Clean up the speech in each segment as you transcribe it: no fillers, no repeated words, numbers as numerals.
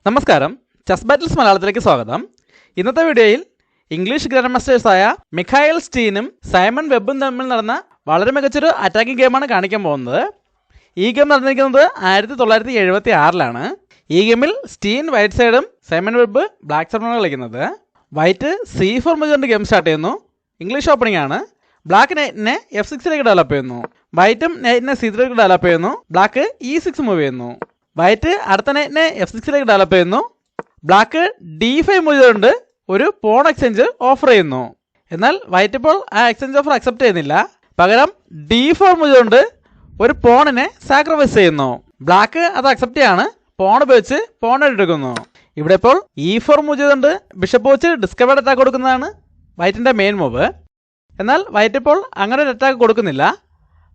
നമസ്കാരം, chess battles മലയാളത്തിലേക്ക് സ്വാഗതം. ഇന്നത്തെ വീഡിയോയിൽ ഇംഗ്ലീഷ് ഗ്രാൻഡ് മാസ്റ്റേഴ്സായ മിഖായൽ സ്റ്റീനും സൈമൺ വെബും തമ്മിൽ നടന്ന വളരെ മികച്ചൊരു അറ്റാക്കിംഗ് ഗെയിമാണ് കാണിക്കാൻ പോകുന്നത്. ഈ ഗെയിം നടന്നിരിക്കുന്നത് 1976-ലാണ്. ഈ ഗെയിമിൽ സ്റ്റീൻ വൈറ്റ് സൈഡും സൈമൺ വെബ് ബ്ലാക്ക് സൈഡുമാണ് കളിക്കുന്നത്. വൈറ്റ് C4 മുതൽ ഗെയിം സ്റ്റാർട്ട് ചെയ്യുന്നു. ഇംഗ്ലീഷ് ഓപ്പണിംഗ് ആണ്. ബ്ലാക്ക് നൈറ്റിനെ F6 ഡെവലപ്പ് ചെയ്യുന്നു. വൈറ്റും നൈറ്റിനെ C3 ഡെവലപ്പ് ചെയ്യുന്നു. ബ്ലാക്ക് E6 മൂവ് ചെയ്യുന്നു. വൈറ്റ് അടുത്ത നൈറ്റിനെ F6 ഡെവലപ്പ് ചെയ്യുന്നു. ബ്ലാക്ക് D5 മൂവ് ചെയ്തുകൊണ്ട് ഒരു പോൺ എക്സ്ചേഞ്ച് ഓഫർ ചെയ്യുന്നു. എന്നാൽ വൈറ്റ് ഇപ്പോൾ ആ എക്സ്ചേഞ്ച് ഓഫർ അക്സെപ്റ്റ് ചെയ്യുന്നില്ല. പകരം D4 മൂവ് ചെയ്തുകൊണ്ട് ഒരു പോണിനെ സാക്രിഫൈസ് ചെയ്യുന്നു. ബ്ലാക്ക് അത് അക്സെപ്റ്റ് ചെയ്യാണ്. പോൺ ഉപയോഗിച്ച് പോൺ എടുക്കുന്നു. ഇവിടെ ഇപ്പോൾ E4 മൂവ് ചെയ്തുകൊണ്ട് ബിഷപ്പ് വെച്ച് ഡിസ്കവേർഡ് അറ്റാക്ക് കൊടുക്കുന്നതാണ് വൈറ്റിൻ്റെ മെയിൻ മൂവ്. എന്നാൽ വൈറ്റ് ഇപ്പോൾ അങ്ങനെ ഒരു അറ്റാക്ക് കൊടുക്കുന്നില്ല.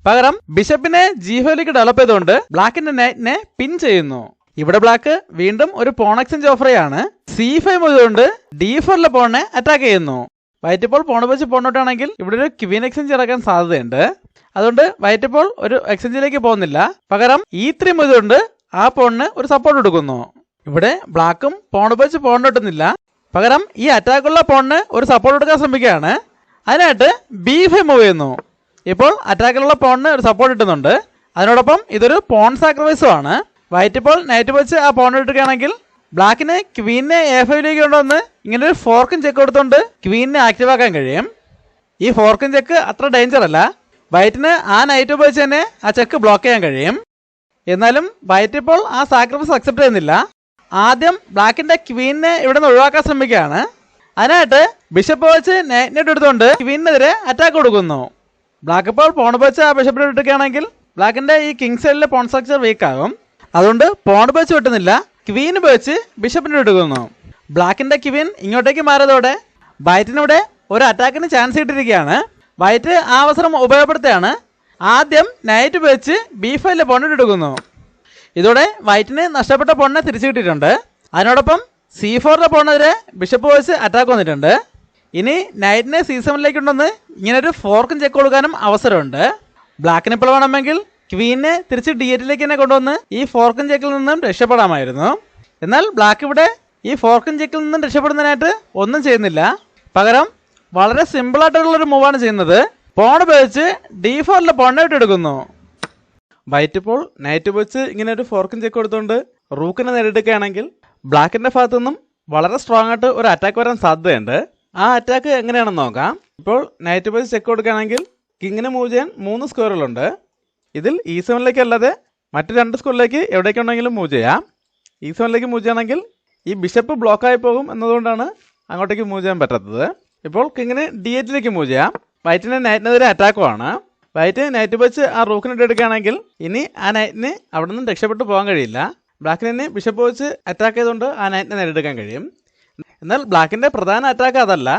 പകരം ബിഷപ്പിനെ G5 ഡെവലപ്പ് ചെയ്തുകൊണ്ട് ബ്ലാക്കിന്റെ നൈറ്റിനെ പിൻ ചെയ്യുന്നു. ഇവിടെ ബ്ലാക്ക് വീണ്ടും ഒരു പോൺ എക്സ്ചേഞ്ച് ഓഫർ ചെയ്യാണ്. C5 മുതലുകൊണ്ട് D4 പോണിനെ അറ്റാക്ക് ചെയ്യുന്നു. വൈറ്റ് ഇപ്പോൾ പോൺ വെച്ച് പോണോട്ടാണെങ്കിൽ ഇവിടെ ഒരു ക്വീൻ എക്സ്ചേഞ്ച് ഇറക്കാൻ സാധ്യതയുണ്ട്. അതുകൊണ്ട് വൈറ്റ് ഇപ്പോൾ ഒരു എക്സ്ചേഞ്ചിലേക്ക് പോകുന്നില്ല. പകരം E3 മുതലുകൊണ്ട് ആ പോണിന് ഒരു സപ്പോർട്ട് കൊടുക്കുന്നു. ഇവിടെ ബ്ലാക്കും പോൺ വെച്ച് പോണിട്ടുന്നില്ല. പകരം ഈ അറ്റാക്കുള്ള പോണിന് ഒരു സപ്പോർട്ട് കൊടുക്കാൻ ശ്രമിക്കുകയാണ്. അതിനായിട്ട് B5 മൂവ് ചെയ്യുന്നു. ഇപ്പോൾ അറ്റാക്കിലുള്ള പോണിന് ഒരു സപ്പോർട്ട് കിട്ടുന്നുണ്ട്. അതിനോടൊപ്പം ഇതൊരു പോൺ സാക്രിഫൈസും ആണ്. വൈറ്റ് ഇപ്പോൾ നൈറ്റ് വെച്ച് ആ പോൺ ഇട്ടിരിക്കുകയാണെങ്കിൽ ബ്ലാക്കിന് ക്വീനെ A5 കൊണ്ടുവന്ന് ഇങ്ങനെ ഒരു ഫോർക്കും ചെക്ക് കൊടുത്തുകൊണ്ട് ക്വീനെ ആക്റ്റീവ് ആക്കാൻ കഴിയും. ഈ ഫോർക്കും ചെക്ക് അത്ര ഡേഞ്ചർ അല്ല. വൈറ്റിന് ആ നൈറ്റ് ഉപയോഗിച്ച് തന്നെ ആ ചെക്ക് ബ്ലോക്ക് ചെയ്യാൻ കഴിയും. എന്നാലും വൈറ്റ് ഇപ്പോൾ ആ സാക്രിഫൈസ് അക്സെപ്റ്റ് ചെയ്യുന്നില്ല. ആദ്യം ബ്ലാക്കിന്റെ ക്വീനെ ഇവിടെ നിന്ന് ഒഴിവാക്കാൻ ശ്രമിക്കുകയാണ്. അതിനായിട്ട് ബിഷപ്പ് വെച്ച് നൈറ്റിനെ എടുത്തുകൊണ്ട് ക്വീനെതിരെ അറ്റാക്ക് കൊടുക്കുന്നു. ബ്ലാക്ക് ഇപ്പോൾ പോൺ വെച്ച് ആ ബിഷപ്പിനെ ഇട്ടിരിക്കുകയാണെങ്കിൽ ബ്ലാക്കിന്റെ ഈ കിങ് സൈഡിലെ പോൺ സ്ട്രക്ചർ വീക്ക് ആകും. അതുകൊണ്ട് പോൺ വെച്ച് വെട്ടുന്നില്ല, ക്വീൻ ഉപയോഗിച്ച് ബിഷപ്പിനെ എടുക്കുന്നു. ബ്ലാക്കിന്റെ ക്വീൻ ഇങ്ങോട്ടേക്ക് മാറിയതോടെ വൈറ്റിനിവിടെ ഒരു അറ്റാക്കിന് ചാൻസ് കിട്ടിയിരിക്കുകയാണ്. വൈറ്റ് ആ അവസരം ഉപയോഗപ്പെടുത്തുകയാണ്. ആദ്യം നൈറ്റ് ഉപയോഗിച്ച് B5 പോണിട്ട് എടുക്കുന്നു. ഇതോടെ വൈറ്റിന് നഷ്ടപ്പെട്ട പോണിനെ തിരിച്ചു കിട്ടിയിട്ടുണ്ട്. അതിനോടൊപ്പം C4 പോണിനെതിരെ ബിഷപ്പ് വെച്ച് അറ്റാക്ക് വന്നിട്ടുണ്ട്. ഇനി നൈറ്റിനെ C7 ഉണ്ടെന്ന് ഇങ്ങനെ ഒരു ഫോർക്കും ചെക്ക് കൊടുക്കാനും അവസരമുണ്ട്. ബ്ലാക്കിന് ഇപ്പോൾ വേണമെങ്കിൽ ക്വീനെ തിരിച്ച് D8 തന്നെ കൊണ്ടുവന്ന് ഈ ഫോർക്കും ചെക്കിൽ നിന്നും രക്ഷപ്പെടാമായിരുന്നു. എന്നാൽ ബ്ലാക്ക് ഇവിടെ ഈ ഫോർക്കും ചെക്കിൽ നിന്നും രക്ഷപ്പെടുന്നതിനായിട്ട് ഒന്നും ചെയ്യുന്നില്ല. പകരം വളരെ സിമ്പിളായിട്ടുള്ളൊരു മൂവാണ് ചെയ്യുന്നത്. പോൺ ഉപയോഗിച്ച് D4 പോണിനെ വിട്ടെടുക്കുന്നു. വൈറ്റ് ഇപ്പോൾ നൈറ്റ് ഉപയോഗിച്ച് ഇങ്ങനെ ഒരു ഫോർക്കും ചെക്ക് കൊടുത്തുകൊണ്ട് റൂക്കിനെ നേരിടുകയാണെങ്കിൽ ബ്ലാക്കിന്റെ ഭാഗത്തു നിന്നും വളരെ സ്ട്രോങ് ആയിട്ട് ഒരു അറ്റാക്ക് വരാൻ സാധ്യതയുണ്ട്. ആ അറ്റാക്ക് എങ്ങനെയാണെന്ന് നോക്കാം. ഇപ്പോൾ നൈറ്റ് ഉപയോഗിച്ച് ചെക്ക് കൊടുക്കുകയാണെങ്കിൽ കിങ്ങിന് മൂവ് ചെയ്യാൻ 3 സ്ക്വയറുകളുണ്ട്. ഇതിൽ E7 അല്ലാതെ മറ്റ് 2 സ്ക്വയറിലേക്ക് എവിടേക്കുണ്ടെങ്കിലും മൂവ് ചെയ്യാം. E7 മൂവ് ചെയ്യണമെങ്കിൽ ഈ ബിഷപ്പ് ബ്ലോക്കായി പോകും എന്നതുകൊണ്ടാണ് അങ്ങോട്ടേക്ക് മൂവ് ചെയ്യാൻ പറ്റാത്തത്. ഇപ്പോൾ കിങ്ങിന് D8 മൂവ് ചെയ്യാം. വൈറ്റിന് നൈറ്റിനെതിരെ അറ്റാക്കുമാണ്. വൈറ്റ് നൈറ്റ് വെച്ച് ആ റൂക്കിനെ എടുക്കുകയാണെങ്കിൽ ഇനി ആ നൈറ്റിന് അവിടെ നിന്നും രക്ഷപ്പെട്ടു പോകാൻ കഴിയില്ല. ബ്ലാക്കിനെ ബിഷപ്പ് വെച്ച് അറ്റാക്ക് ചെയ്തുകൊണ്ട് ആ നൈറ്റിനെ നേരിടുക്കാൻ കഴിയും. എന്നാൽ ബ്ലാക്കിൻ്റെ പ്രധാന അറ്റാക്ക് അതല്ല.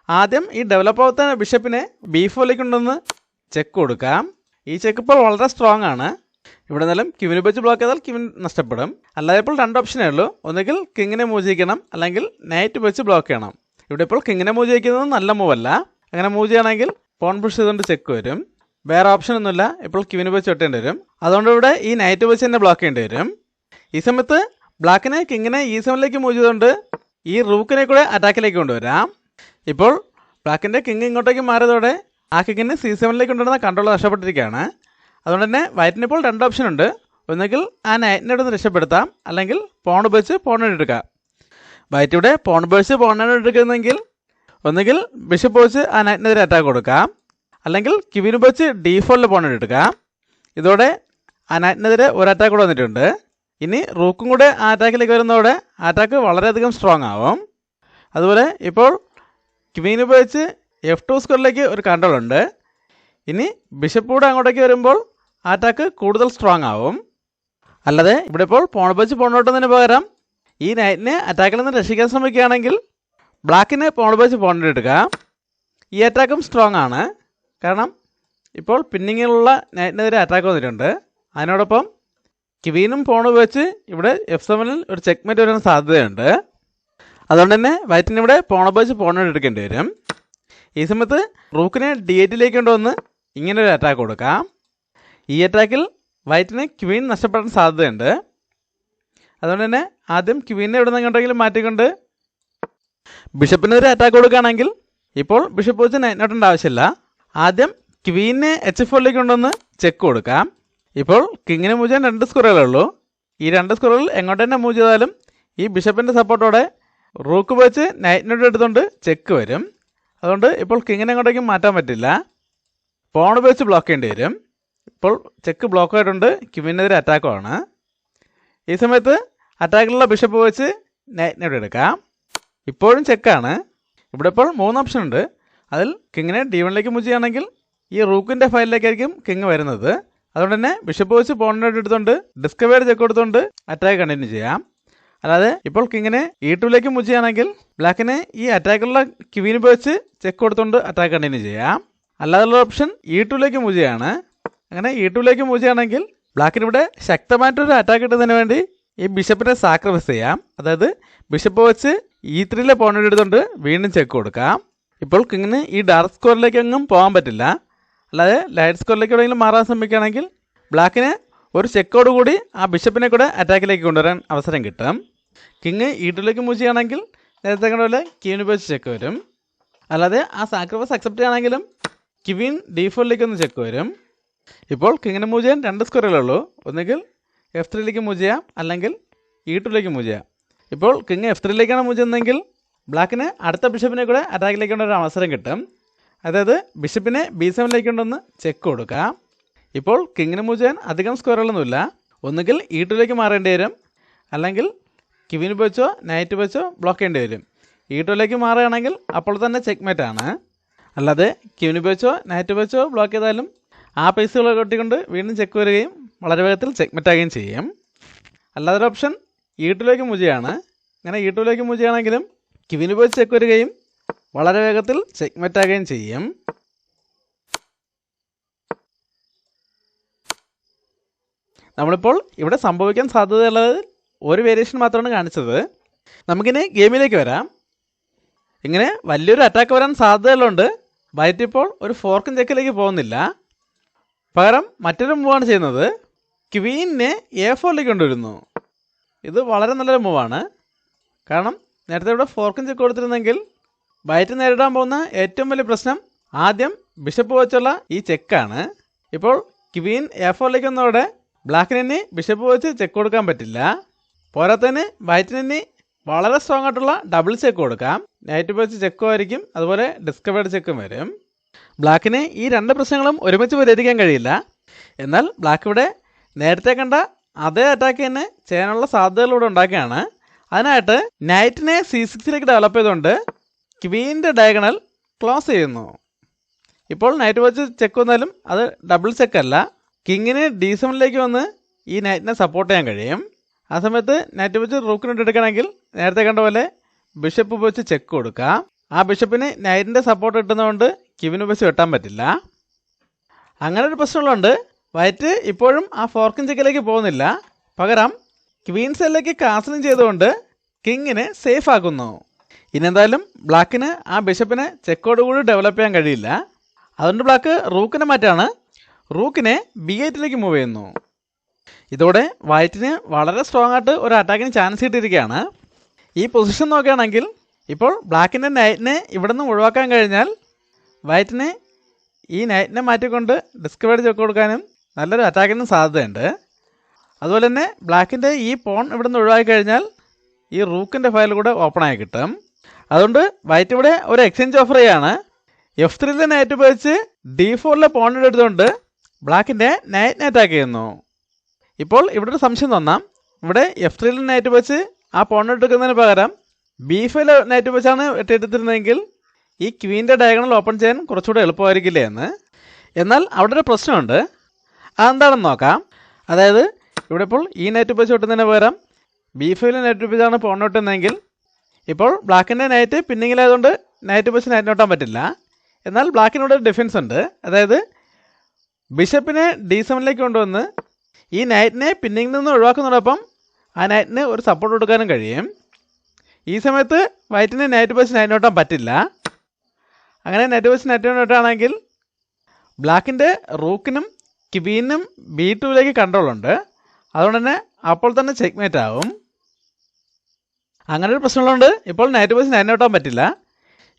ആദ്യം ഈ ഡെവലപ്പ് ആവാത്ത ബിഷപ്പിനെ B4 കൊണ്ടുവന്ന് ചെക്ക് കൊടുക്കാം. ഈ ചെക്ക് ഇപ്പോൾ വളരെ സ്ട്രോങ് ആണ്. ഇവിടെ നിന്നും ക്വീൻ വെച്ച് ബ്ലോക്ക് ചെയ്താൽ ക്വീൻ നഷ്ടപ്പെടും. അല്ലാതെ ഇപ്പോൾ 2 ഓപ്ഷനേ ഉള്ളൂ. ഒന്നുകിൽ കിങ്ങിനെ മൂവ് ചെയ്യിക്കണം, അല്ലെങ്കിൽ നൈറ്റ് വെച്ച് ബ്ലോക്ക് ചെയ്യണം. ഇവിടെ ഇപ്പോൾ കിങ്ങിനെ മൂവ് ചെയ്യിക്കുന്നത് നല്ല മൂവല്ല. അങ്ങനെ മൂവ് ചെയ്യണമെങ്കിൽ പോൺ പുഷ് ചെയ്തുകൊണ്ട് ചെക്ക് വരും. വേറെ ഓപ്ഷൻ ഒന്നുമില്ല. ഇപ്പോൾ ക്വീൻ വെച്ച് വെട്ടേണ്ടി വരും. അതുകൊണ്ട് ഇവിടെ ഈ നൈറ്റ് വെച്ച് തന്നെ ബ്ലോക്ക് ചെയ്യേണ്ടി വരും. ഈ സമയത്ത് ബ്ലാക്കിനെ കിങ്ങിനെ E7 മൂവ് ചെയ്തുകൊണ്ട് ഈ റൂക്കിനെ കൂടെ അറ്റാക്കിലേക്ക് കൊണ്ടുവരാം. ഇപ്പോൾ ബ്ലാക്കിൻ്റെ കിങ് ഇങ്ങോട്ടേക്ക് മാറിയതോടെ ആ കിങ്ങിന് C7 കൊണ്ടുവരുന്ന കൺട്രോൾ നഷ്ടപ്പെട്ടിരിക്കുകയാണ്. അതുകൊണ്ട് തന്നെ വൈറ്റിന് ഇപ്പോൾ 2 ഓപ്ഷൻ ഉണ്ട്. ഒന്നുകിൽ ആ നൈറ്റിനെ ഒന്ന് രക്ഷപ്പെടുത്താം, അല്ലെങ്കിൽ പോൺ ഉപയോഗിച്ച് പോണെടുക്കാം. വൈറ്റ് ഇവിടെ പോൺ ഉപയോഗിച്ച് പോണെടുക്കുന്നെങ്കിൽ ഒന്നുകിൽ ബിഷപ്പ് വെച്ച് ആ നൈറ്റിനെതിരെ അറ്റാക്ക് കൊടുക്കാം, അല്ലെങ്കിൽ ക്വീൻ ഉപയോഗിച്ച് D4 പോണെടുക്കാം. ഇതോടെ ആ നൈറ്റിനെതിരെ ഒരു അറ്റാക്ക് കൂടെ വന്നിട്ടുണ്ട്. ഇനി റൂക്കും കൂടെ ആ അറ്റാക്കിലേക്ക് വരുന്നതോടെ ആ അറ്റാക്ക് വളരെയധികം സ്ട്രോങ് ആവും. അതുപോലെ ഇപ്പോൾ ക്വീൻ ഉപയോഗിച്ച് F2 സ്ക്വയറിലേക്ക് ഒരു കൺട്രോൾ ഉണ്ട്. ഇനി ബിഷപ്പ് കൂടെ അങ്ങോട്ടേക്ക് വരുമ്പോൾ ആ അറ്റാക്ക് കൂടുതൽ സ്ട്രോങ് ആവും. അല്ലാതെ ഇവിടെ ഇപ്പോൾ പോൺ ഉപയോഗിച്ച് പോണോട്ടുന്നതിന് പകരം ഈ നൈറ്റിനെ അറ്റാക്കിൽ നിന്ന് രക്ഷിക്കാൻ ശ്രമിക്കുകയാണെങ്കിൽ ബ്ലാക്കിന് പോൺ ഉപയോഗിച്ച് പോണെടുക്കാം. ഈ അറ്റാക്കും സ്ട്രോങ് ആണ്. കാരണം ഇപ്പോൾ പിന്നിങ്ങിലുള്ള നൈറ്റിനെതിരെ അറ്റാക്ക് വന്നിട്ടുണ്ട്. അതിനോടൊപ്പം ക്വീനും പോൺ ഉപയോഗിച്ച് ഇവിടെ F7 ഒരു ചെക്ക്മേറ്റ് വരാൻ സാധ്യതയുണ്ട്. അതുകൊണ്ട് തന്നെ വൈറ്റിന് ഇവിടെ പോൺ ഉപയോഗിച്ച് പോണെടുക്കേണ്ടി വരും. ഈ സമയത്ത് റൂക്കിനെ D8 കൊണ്ടുവന്ന് ഇങ്ങനെ ഒരു അറ്റാക്ക് കൊടുക്കാം. ഈ അറ്റാക്കിൽ വൈറ്റിന് ക്വീൻ നഷ്ടപ്പെടാൻ സാധ്യതയുണ്ട്. അതുകൊണ്ട് തന്നെ ആദ്യം ക്വീനെ എവിടെ നിന്ന് എങ്ങോട്ടെങ്കിലും മാറ്റിക്കൊണ്ട് ബിഷപ്പിന് ഒരു അറ്റാക്ക് കൊടുക്കുകയാണെങ്കിൽ ഇപ്പോൾ ബിഷപ്പ് വെച്ച് നൈറ്റ് നോട്ടേണ്ട ആവശ്യമില്ല. ആദ്യം ക്വീനെ H4ലേക്ക് കൊണ്ടുവന്ന് ചെക്ക് കൊടുക്കാം. ഇപ്പോൾ കിങ്ങിന് മൂവ് ചെയ്യാൻ 2 സ്ക്വയറുകളേ ഉള്ളൂ. ഈ 2 സ്ക്വയറുകൾ എങ്ങോട്ട് തന്നെ മൂവ് ചെയ്താലും ഈ ബിഷപ്പിൻ്റെ സപ്പോർട്ടോടെ റൂക്ക് വെച്ച് നൈറ്റ് നോട്ട് എടുത്തുകൊണ്ട് ചെക്ക് വരും. അതുകൊണ്ട് ഇപ്പോൾ കിങ്ങിനെ എങ്ങോട്ടേക്കും മാറ്റാൻ പറ്റില്ല. പോൺ വെച്ച് ബ്ലോക്ക് ചെയ്യേണ്ടി വരും. ഇപ്പോൾ ചെക്ക് ബ്ലോക്ക് ആയിട്ടുണ്ട്. ക്വീനെതിരെ അറ്റാക്കുമാണ്. ഈ സമയത്ത് അറ്റാക്കിലുള്ള ബിഷപ്പ് വെച്ച് നൈറ്റ് നോട്ട് എടുക്കാം. ഇപ്പോഴും ചെക്കാണ്. ഇവിടെ ഇപ്പോൾ 3 ഓപ്ഷൻ ഉണ്ട്. അതിൽ കിങ്ങിനെ D1ലേക്ക് മൂവ് ചെയ്യുകയാണെങ്കിൽ ഈ റൂക്കിൻ്റെ ഫയലിലേക്കായിരിക്കും കിങ് വരുന്നത്. അതുകൊണ്ട് തന്നെ ബിഷപ്പ് വെച്ച് പോണിനോട്ട് എടുത്തുകൊണ്ട് ഡിസ്കവേർഡ് ചെക്ക് കൊടുത്തുകൊണ്ട് അറ്റാക്ക് കണ്ടിന്യൂ ചെയ്യാം. അല്ലാതെ ഇപ്പോൾ കിങ്ങിനെ E2ലേക്ക് മൂവ് ചെയ്യുകയാണെങ്കിൽ ബ്ലാക്കിന് ഈ അറ്റാക്കുള്ള ക്വീൻ വെച്ച് ചെക്ക് കൊടുത്തുകൊണ്ട് അറ്റാക്ക് കണ്ടിന്യൂ ചെയ്യാം. അല്ലാതെയുള്ള ഓപ്ഷൻ E2ലേക്ക് മൂവ് ചെയ്യാണ്. അങ്ങനെ E2ലേക്ക് മൂവ് ചെയ്യുകയാണെങ്കിൽ ബ്ലാക്കിന് ഇവിടെ ശക്തമായിട്ടൊരു അറ്റാക്ക് കിട്ടുന്നതിന് വേണ്ടി ഈ ബിഷപ്പിനെ സാക്രിഫൈസ് ചെയ്യാം. അതായത് ബിഷപ്പ് വെച്ച് E3ലെ പോണിനോട്ട് എടുത്തുകൊണ്ട് വീണ്ടും ചെക്ക് കൊടുക്കാം. ഇപ്പോൾ കിങ്ങിന് ഈ ഡാർക്ക് സ്ക്വയറിലേക്ക് എങ്ങും പോകാൻ പറ്റില്ല. അല്ലാതെ ലൈറ്റ് സ്ക്വയറിലേക്ക് എവിടെയെങ്കിലും മാറാൻ ശ്രമിക്കുകയാണെങ്കിൽ ബ്ലാക്കിന് ഒരു ചെക്കോട് കൂടി ആ ബിഷപ്പിനെ കൂടെ അറ്റാക്കിലേക്ക് കൊണ്ടുവരാൻ അവസരം കിട്ടും. കിങ് E2ലേക്ക് മൂവ് ചെയ്യുകയാണെങ്കിൽ നേരത്തെ കണ്ട പോലെ ക്വീൻ വെച്ച് ചെക്ക് വരും. അല്ലാതെ ആ സാക്രിഫൈസ് അക്സെപ്റ്റ് ചെയ്യുകയാണെങ്കിലും ക്വീൻ D4ലേക്ക് ഒന്ന് ചെക്ക് വരും. ഇപ്പോൾ കിങ്ങിന് മൂവ് ചെയ്യാൻ 2 സ്ക്വയറുകളേ ഉള്ളൂ. ഒന്നുകിൽ F3ലേക്ക് മൂവ് ചെയ്യാം, അല്ലെങ്കിൽ E2ലേക്ക് മൂവ് ചെയ്യാം. ഇപ്പോൾ കിങ് F3ലേക്കാണ് മൂവ് ചെയ്യുന്നതെങ്കിൽ ബ്ലാക്കിന് അടുത്ത ബിഷപ്പിനെ കൂടെ അറ്റാക്കിലേക്ക് കൊണ്ടൊരു അവസരം കിട്ടും. അതായത് ബിഷപ്പിനെ B7ലേക്ക് കൊണ്ടൊന്ന് ചെക്ക് കൊടുക്കാം. ഇപ്പോൾ കിങ്ങിന് മൂവ് ചെയ്യാൻ അധികം സ്ക്വയറുകളൊന്നുമില്ല. ഒന്നുകിൽ E2ലേക്ക് മാറേണ്ടി വരും, അല്ലെങ്കിൽ ക്വീൻ വെച്ചോ നൈറ്റ് വെച്ചോ ബ്ലോക്ക് ചെയ്യേണ്ടി വരും. E2ലേക്ക് മാറുകയാണെങ്കിൽ അപ്പോൾ തന്നെ ചെക്ക്മേറ്റ് ആണ്. അല്ലാതെ ക്വീൻ വെച്ചോ നൈറ്റ് വെച്ചോ ബ്ലോക്ക് ചെയ്താലും ആ പീസുകൾ കൊട്ടിക്കൊണ്ട് വീണ്ടും ചെക്ക് വരികയും വളരെ വേഗത്തിൽ ചെക്ക്മേറ്റ് ആകുകയും ചെയ്യും. അല്ലാതൊരു ഓപ്ഷൻ E2ലേക്ക് മൂവ് ചെയ്യാണ്. അങ്ങനെ E2ലേക്ക് മൂവ് ചെയ്യുകയാണെങ്കിലും ക്വീൻ വെച്ച് ചെക്ക് വരികയും വളരെ വേഗത്തിൽ ചെക്ക്മേറ്റ് ആകുകയും ചെയ്യും. നമ്മളിപ്പോൾ ഇവിടെ സംഭവിക്കാൻ സാധ്യതയുള്ളത് ഒരു വേരിയേഷൻ മാത്രമാണ് കാണിച്ചത്. നമുക്കിനി ഗെയിമിലേക്ക് വരാം. ഇങ്ങനെ വലിയൊരു അറ്റാക്ക് വരാൻ സാധ്യതയുള്ളതുകൊണ്ട് വൈറ്റ് ഇപ്പോൾ ഒരു ഫോർക്കും ചെക്കിലേക്ക് പോകുന്നില്ല. പകരം മറ്റൊരു മൂവാണ് ചെയ്യുന്നത്. ക്വീനിനെ A4ലേക്ക് കൊണ്ടുവരുന്നു. ഇത് വളരെ നല്ലൊരു മൂവാണ്. കാരണം നേരത്തെ ഇവിടെ ഫോർക്കും ചെക്ക് കൊടുത്തിരുന്നെങ്കിൽ വൈറ്റ് നേരിടാൻ പോകുന്ന ഏറ്റവും വലിയ പ്രശ്നം ആദ്യം ബിഷപ്പ് വെച്ചുള്ള ഈ ചെക്കാണ്. ഇപ്പോൾ ക്വീൻ A4ലേക്ക് വന്നതോടെ ബ്ലാക്കിന് ബിഷപ്പ് വെച്ച് ചെക്ക് കൊടുക്കാൻ പറ്റില്ല. പോരാത്തതിന് വൈറ്റിന് വളരെ സ്ട്രോങ് ആയിട്ടുള്ള ഡബിൾ ചെക്ക് കൊടുക്കാം. നൈറ്റ് വെച്ച് ചെക്കും ആയിരിക്കും, അതുപോലെ ഡിസ്കവേർഡ് ചെക്കും വരും. ബ്ലാക്കിന് ഈ 2 പ്രശ്നങ്ങളും ഒരുമിച്ച് പരിഹരിക്കാൻ കഴിയില്ല. എന്നാൽ ബ്ലാക്ക് ഇവിടെ നേരത്തെ കണ്ട അതേ അറ്റാക്ക് തന്നെ ചെയ്യാനുള്ള സാധ്യതകളിലൂടെ ഉണ്ടാക്കുകയാണ്. അതിനായിട്ട് നൈറ്റിനെ C6ലേക്ക് ഡെവലപ്പ് ചെയ്തുകൊണ്ട് ക്വീൻ്റെ ഡയഗണൽ ക്ലോസ് ചെയ്യുന്നു. ഇപ്പോൾ നൈറ്റ് വെച്ച് ചെക്ക് വന്നാലും അത് ഡബിൾ ചെക്കല്ല. കിങ്ങിന് D7ലേക്ക് വന്ന് ഈ നൈറ്റിനെ സപ്പോർട്ട് ചെയ്യാൻ കഴിയും. ആ സമയത്ത് നൈറ്റ് വെച്ച് റൂക്കിനിട്ട് എടുക്കണമെങ്കിൽ നേരത്തെ കണ്ട പോലെ ബിഷപ്പ് വെച്ച് ചെക്ക് കൊടുക്കാം. ആ ബിഷപ്പിന് നൈറ്റിൻ്റെ സപ്പോർട്ട് കിട്ടുന്നതുകൊണ്ട് ക്വീന് വെച്ച് വെട്ടാൻ പറ്റില്ല. അങ്ങനെ ഒരു പ്രശ്നമുള്ളതുകൊണ്ട് വൈറ്റ് ഇപ്പോഴും ആ ഫോർക്കിൻ ചെക്കിലേക്ക് പോകുന്നില്ല. പകരം ക്വീൻ സെല്ലിലേക്ക് കാസലിംഗ് ചെയ്തുകൊണ്ട് കിങ്ങിനെ സേഫ് ആക്കുന്നു. ഇനി എന്തായാലും ബ്ലാക്കിന് ആ ബിഷപ്പിനെ ചെക്കോടുകൂടി ഡെവലപ്പ് ചെയ്യാൻ കഴിയില്ല. അതുകൊണ്ട് ബ്ലാക്ക് റൂക്കിനെ മാറ്റാണ്. റൂക്കിനെ B8ലേക്ക് മൂവ് ചെയ്യുന്നു. ഇതോടെ വൈറ്റിന് വളരെ സ്ട്രോങ് ആയിട്ട് ഒരു അറ്റാക്കിന് ചാൻസ് കിട്ടിയിരിക്കുകയാണ്. ഈ പൊസിഷൻ നോക്കുകയാണെങ്കിൽ ഇപ്പോൾ ബ്ലാക്കിൻ്റെ നൈറ്റിനെ ഇവിടെ നിന്ന് ഒഴിവാക്കാൻ കഴിഞ്ഞാൽ വൈറ്റിന് ഈ നൈറ്റിനെ മാറ്റിക്കൊണ്ട് ഡിസ്കവേർഡ് ചെക്ക് കൊടുക്കാനും നല്ലൊരു അറ്റാക്കിനും സാധ്യതയുണ്ട്. അതുപോലെ തന്നെ ബ്ലാക്കിൻ്റെ ഈ പോൺ ഇവിടെ നിന്ന് ഒഴിവാക്കി കഴിഞ്ഞാൽ ഈ റൂക്കിൻ്റെ ഫയൽ കൂടെ ഓപ്പണായി കിട്ടും. അതുകൊണ്ട് വൈറ്റ് ഇവിടെ ഒരു എക്സ്ചേഞ്ച് ഓഫർ ചെയ്യാണ്. F3ലെ നൈറ്റ് ഉപയോഗിച്ച് D4ലെ പോണിൻ്റെ എടുത്തുകൊണ്ട് ബ്ലാക്കിൻ്റെ നൈറ്റിനെ അറ്റാക്ക് ചെയ്യുന്നു. ഇപ്പോൾ ഇവിടെ ഒരു സംശയം തോന്നാം. ഇവിടെ F3ലെ നൈറ്റ് വെച്ച് ആ പോണിനെ എടുക്കുന്നതിന് പകരം B5ലെ നൈറ്റ് വെച്ചാണ് എടുത്തിരുന്നതെങ്കിൽ ഈ ക്വീൻ്റെ ഡയഗണൽ ഓപ്പൺ ചെയ്യാൻ കുറച്ചുകൂടെ എളുപ്പമായിരിക്കില്ലേ എന്ന്. എന്നാൽ അവിടെ ഒരു പ്രശ്നമുണ്ട്. അതെന്താണെന്ന് നോക്കാം. അതായത് ഇവിടെ ഇപ്പോൾ ഈ നൈറ്റ് വെച്ച് വെട്ടുന്നതിന് പകരം B5ലെ നൈറ്റ് വെച്ചാണ് പോണിട്ടുന്നതെങ്കിൽ ഇപ്പോൾ ബ്ലാക്കിൻ്റെ നൈറ്റ് പിന്നിങ്ങിലായതുകൊണ്ട് നൈറ്റ് വെച്ച് നൈറ്റ് നോട്ടാൻ പറ്റില്ല. എന്നാൽ ബ്ലാക്കിനോട് ഡിഫൻസ് ഉണ്ട്. അതായത് ബിഷപ്പിനെ D7ലേക്ക് കൊണ്ടുവന്ന് ഈ നൈറ്റിനെ പിന്നിങ്ങിൽ നിന്ന് ഒഴിവാക്കുന്നതോടൊപ്പം ആ നൈറ്റിന് ഒരു സപ്പോർട്ട് കൊടുക്കാനും കഴിയും. ഈ സമയത്ത് വൈറ്റിന് നൈറ്റ് വെച്ച് നൈറ്റ് നോട്ടാൻ പറ്റില്ല. അങ്ങനെ നൈറ്റ് വെച്ച് നൈറ്റ് നോട്ടാണെങ്കിൽ ബ്ലാക്കിൻ്റെ റൂക്കിനും ക്വീനും B2ലേക്ക് കൺട്രോൾ ഉണ്ട്. അതുകൊണ്ട് തന്നെ അപ്പോൾ തന്നെ ചെക്ക്മേറ്റ് ആവും. അങ്ങനെ ഒരു പ്രശ്നമുള്ളതുകൊണ്ട് ഇപ്പോൾ നൈറ്റ് പോയിച്ച് നൈറ്റ് ഔട്ടാൻ പറ്റില്ല.